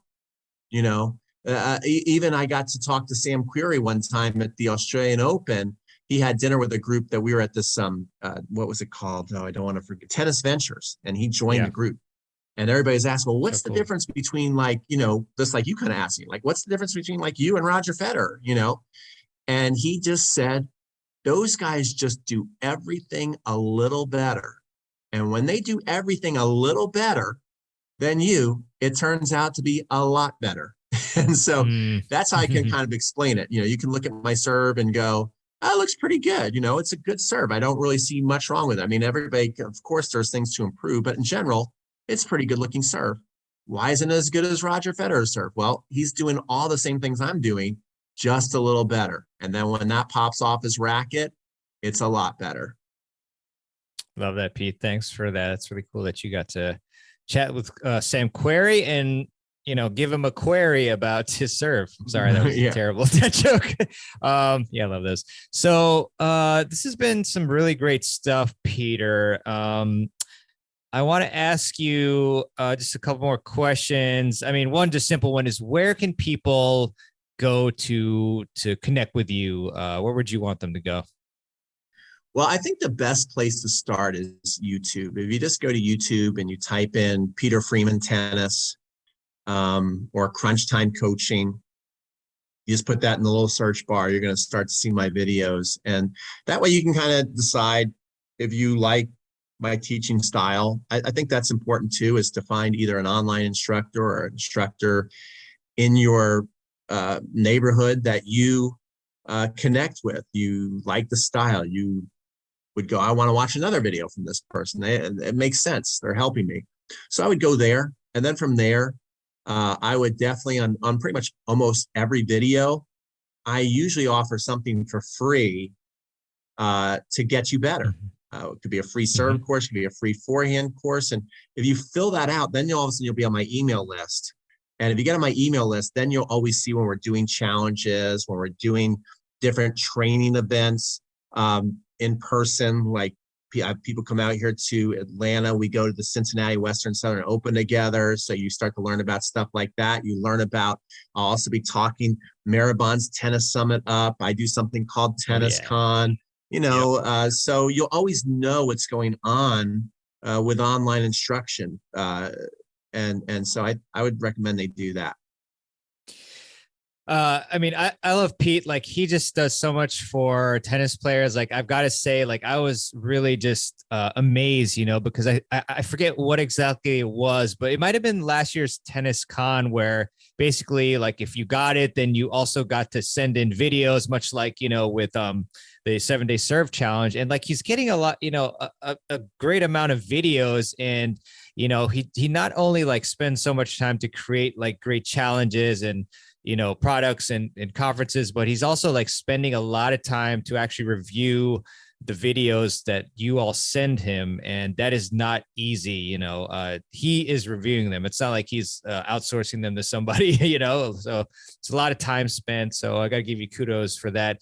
even I got to talk to Sam Querrey one time at the Australian Open. He had dinner with a group that we were at this, what was it called? No, I don't want to forget, Tennis Ventures. And he joined the group. And everybody's asking, well, what's the difference between just like you kind of asking, like, what's the difference between like you and Roger Federer, And he just said, those guys just do everything a little better. And when they do everything a little better than you, it turns out to be a lot better. And so that's how I can kind of explain it. You can look at my serve and go, oh, it looks pretty good. It's a good serve. I don't really see much wrong with it. I mean, everybody, of course, there's things to improve, but in general, it's pretty good looking serve. Why isn't it as good as Roger Federer's serve? Well, he's doing all the same things I'm doing, just a little better. And then when that pops off his racket, it's a lot better. Love that, Pete. Thanks for that. It's really cool that you got to chat with Sam Querrey and, give him a query about his serve. I'm sorry, that was terrible that joke. I love this. So this has been some really great stuff, Peter. I want to ask you just a couple more questions. I mean, one just simple one is, where can people go to connect with you? Where would you want them to go? Well, I think the best place to start is YouTube. If you just go to YouTube and you type in Peter Freeman tennis or Crunch Time coaching, you just put that in the little search bar, you're going to start to see my videos. And that way you can kind of decide if you like my teaching style. I think that's important too, is to find either an online instructor or an instructor in your neighborhood that you connect with. You like the style. You would go, I want to watch another video from this person. It makes sense. They're helping me. So I would go there. And then from there, I would definitely on pretty much almost every video, I usually offer something for free to get you better. It could be a free serve course, it could be a free forehand course. And if you fill that out, then all of a sudden you'll be on my email list. And if you get on my email list, then you'll always see when we're doing challenges, when we're doing different training events in person. Like people come out here to Atlanta. We go to the Cincinnati Western Southern Open together. So you start to learn about stuff like that. You learn about, I'll also be talking Maribon's Tennis Summit up. I do something called Tennis Con. So you'll always know what's going on with online instruction. And so I would recommend they do that. I mean, I love Pete. Like, he just does so much for tennis players. Like, I've got to say, like, I was really just amazed, because I forget what exactly it was, but it might've been last year's Tennis Con, where basically, like, if you got it, then you also got to send in videos, much like, with the 7-day serve challenge. And like, he's getting a lot, a great amount of videos. And, he not only like spends so much time to create like great challenges and, products and conferences, but he's also like spending a lot of time to actually review the videos that you all send him. And that is not easy. He is reviewing them. It's not like he's outsourcing them to somebody, so it's a lot of time spent. So I got to give you kudos for that,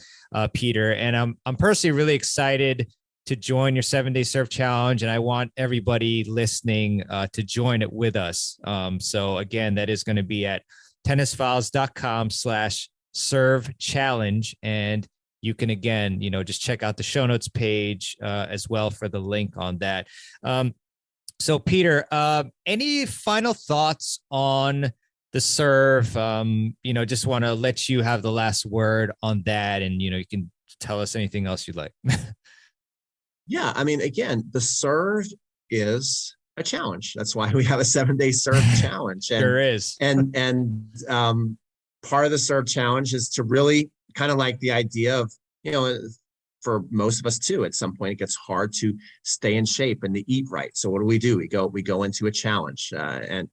Peter. And I'm personally really excited to join your 7-day surf challenge. And I want everybody listening to join it with us. So again, that is going to be at tennisfiles.com/serve challenge. And you can, again, just check out the show notes page as well for the link on that. So Peter, any final thoughts on the serve? Just want to let you have the last word on that. And, you can tell us anything else you'd like. Yeah. I mean, again, the serve is a challenge. That's why we have a 7-day serve challenge. And, There is. And part of the serve challenge is to really kind of like the idea of, for most of us too, at some point it gets hard to stay in shape and to eat right. So what do? We go into a challenge, and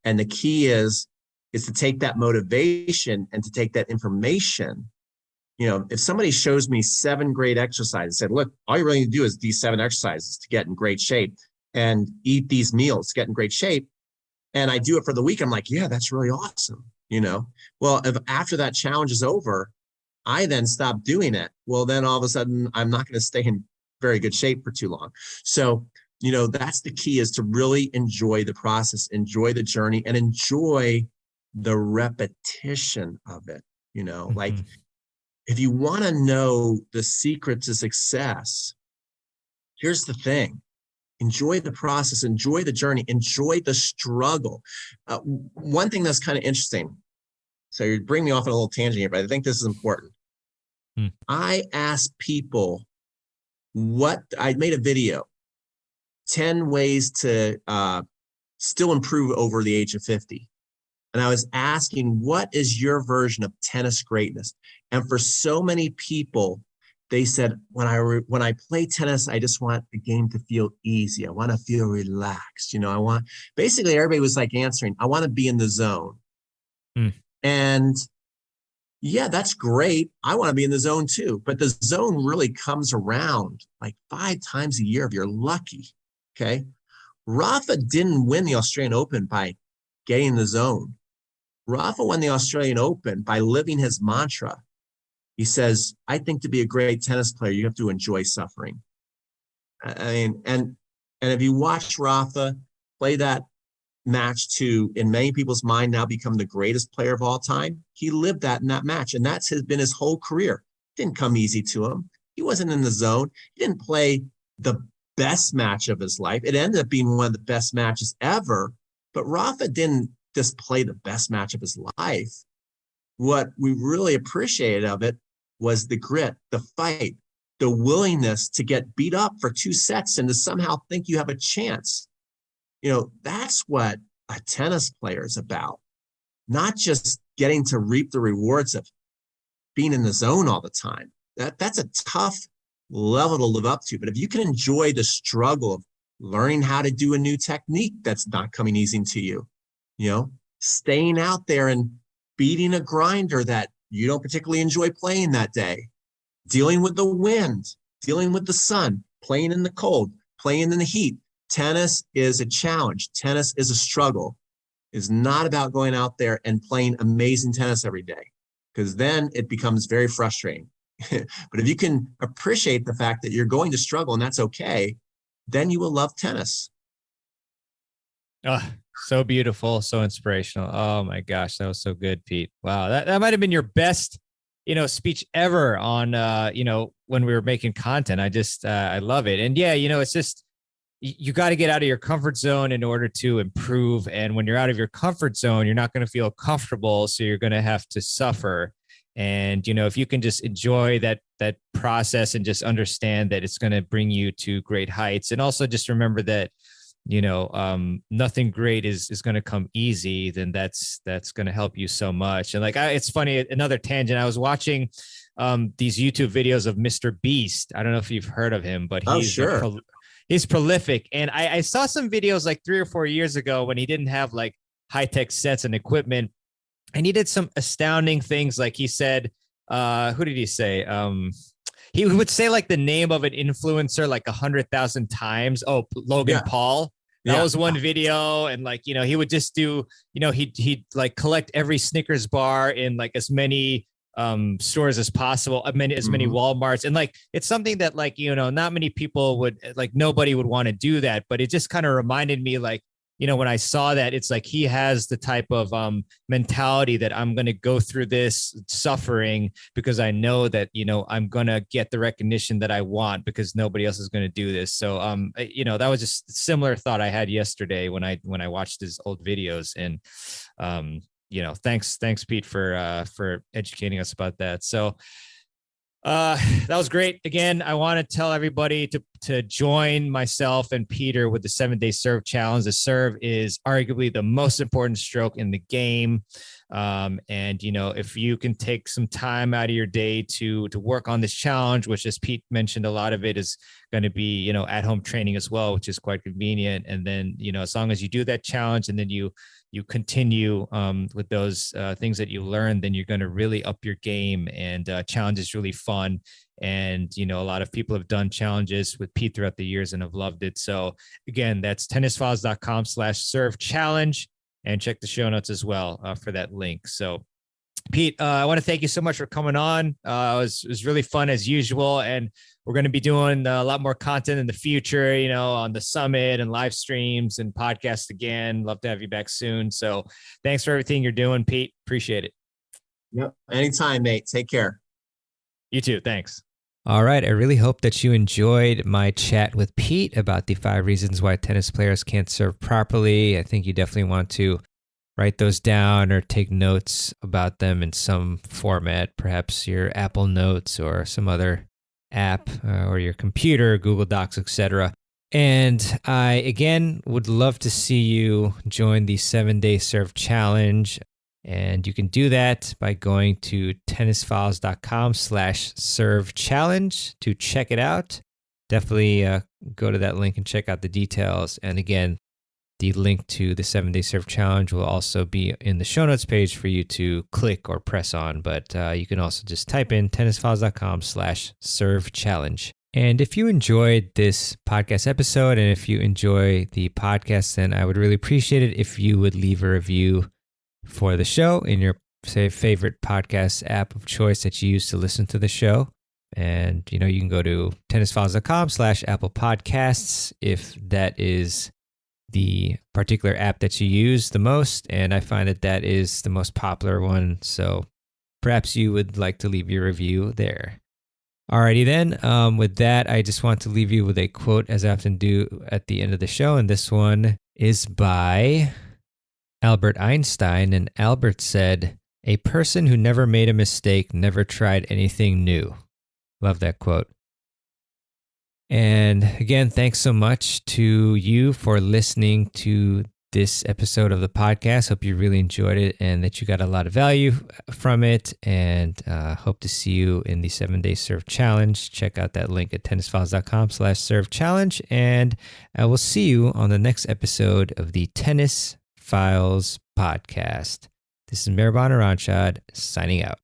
the key is to take that motivation and to take that information. If somebody shows me 7 great exercises, said, look, all you really need to do is these 7 exercises to get in great shape and eat these meals to get in great shape. And I do it for the week. I'm like, yeah, that's really awesome. Well, if after that challenge is over, I then stop doing it. Well, then all of a sudden I'm not going to stay in very good shape for too long. So, that's the key, is to really enjoy the process, enjoy the journey, and enjoy the repetition of it. Like if you want to know the secret to success, here's the thing. Enjoy the process, enjoy the journey, enjoy the struggle. One thing that's kind of interesting. So you're bringing me off on a little tangent here, but I think this is important. I asked people I made a video, 10 ways to still improve over the age of 50. And I was asking, what is your version of tennis greatness? And for so many people, they said, when I play tennis, I just want the game to feel easy. I want to feel relaxed. Basically everybody was like answering, I want to be in the zone. And yeah, that's great. I want to be in the zone too. But the zone really comes around like 5 times a year if you're lucky. Okay. Rafa didn't win the Australian Open by getting in the zone. Rafa won the Australian Open by living his mantra. He says, I think to be a great tennis player, you have to enjoy suffering. I mean, and if you watch Rafa play that match to, in many people's mind, now become the greatest player of all time, he lived that in that match. And that's been his whole career. It didn't come easy to him. He wasn't in the zone. He didn't play the best match of his life. It ended up being one of the best matches ever. But Rafa didn't just play the best match of his life. What we really appreciated of it was the grit, the fight, the willingness to get beat up for 2 sets and to somehow think you have a chance. That's what a tennis player is about. Not just getting to reap the rewards of being in the zone all the time. That's a tough level to live up to. But if you can enjoy the struggle of learning how to do a new technique that's not coming easy to you, staying out there and beating a grinder that you don't particularly enjoy playing that day, dealing with the wind, dealing with the sun, playing in the cold, playing in the heat. Tennis is a challenge. Tennis is a struggle. It's not about going out there and playing amazing tennis every day, because then it becomes very frustrating. But if you can appreciate the fact that you're going to struggle and that's okay, then you will love tennis. Oh, so beautiful, so inspirational. Oh my gosh, that was so good, Pete. Wow, that might have been your best, speech ever on, when we were making content. I love it. And yeah, it's just, you got to get out of your comfort zone in order to improve. And when you're out of your comfort zone, you're not going to feel comfortable. So you're going to have to suffer. And, if you can just enjoy that process and just understand that it's going to bring you to great heights. And also just remember that, nothing great is going to come easy, then that's going to help you so much. And it's funny, another tangent. I was watching these YouTube videos of Mr. Beast. I don't know if you've heard of him, but he's prolific. And I saw some videos like 3 or 4 years ago when he didn't have like high-tech sets and equipment. and he did some astounding things. Like he said, who did he say? He would say like the name of an influencer like 100,000 times. Oh, Logan Paul. That was one video. And like, you know, he would just do, you know, he'd like collect every Snickers bar in like as many stores as possible, as many Walmarts. And like, it's something that like, you know, not many people would, like, nobody would want to do that. But it just kind of reminded me, like, you know, when I saw that, it's like he has the type of mentality that I'm going to go through this suffering because I know that, you know, I'm going to get the recognition that I want because nobody else is going to do this. So, you know, that was just a similar thought I had yesterday when I watched his old videos. And, you know, thanks, Pete, for educating us about that. So, that was great. Again, I want to tell everybody to join myself and Peter with the 7-day serve challenge. The serve is arguably the most important stroke in the game. And, you know, if you can take some time out of your day to work on this challenge, which, as Pete mentioned, a lot of it is going to be, you know, at home training as well, which is quite convenient. And then, you know, as long as you do that challenge and then you continue with those things that you learned, then you're going to really up your game. And challenge is really fun. And, you know, a lot of people have done challenges with Pete throughout the years and have loved it. So again, that's tennisfiles.com/serve challenge, and check the show notes as well for that link. So Pete, I want to thank you so much for coming on. It was really fun as usual. And we're going to be doing a lot more content in the future, you know, on the summit and live streams and podcasts again. Love to have you back soon. So thanks for everything you're doing, Pete. Appreciate it. Yep. Anytime, mate. Take care. You too. Thanks. All right. I really hope that you enjoyed my chat with Pete about the 5 reasons why tennis players can't serve properly. I think you definitely want to write those down or take notes about them in some format, perhaps your Apple Notes or some other app or your computer, Google Docs, etc. And I, again, would love to see you join the 7-day serve challenge. And you can do that by going to tennisfiles.com/serve challenge to check it out. Definitely go to that link and check out the details. And again, the link to the 7-day serve challenge will also be in the show notes page for you to click or press on. But you can also just type in tennisfiles.com/serve challenge. And if you enjoyed this podcast episode and if you enjoy the podcast, then I would really appreciate it if you would leave a review for the show in your, say, favorite podcast app of choice that you use to listen to the show. And, you know, you can go to tennisfiles.com/Apple Podcasts if that is the particular app that you use the most. And I find that that is the most popular one. So perhaps you would like to leave your review there. Alrighty then. With that, I just want to leave you with a quote, as I often do at the end of the show. And this one is by Albert Einstein. And Albert said, "A person who never made a mistake never tried anything new." Love that quote. And again, thanks so much to you for listening to this episode of the podcast. Hope you really enjoyed it and that you got a lot of value from it. And hope to see you in the 7-day serve challenge. Check out that link at tennisfiles.com/serve challenge. And I will see you on the next episode of the Tennis Files podcast. This is Mirban Aranchad signing out.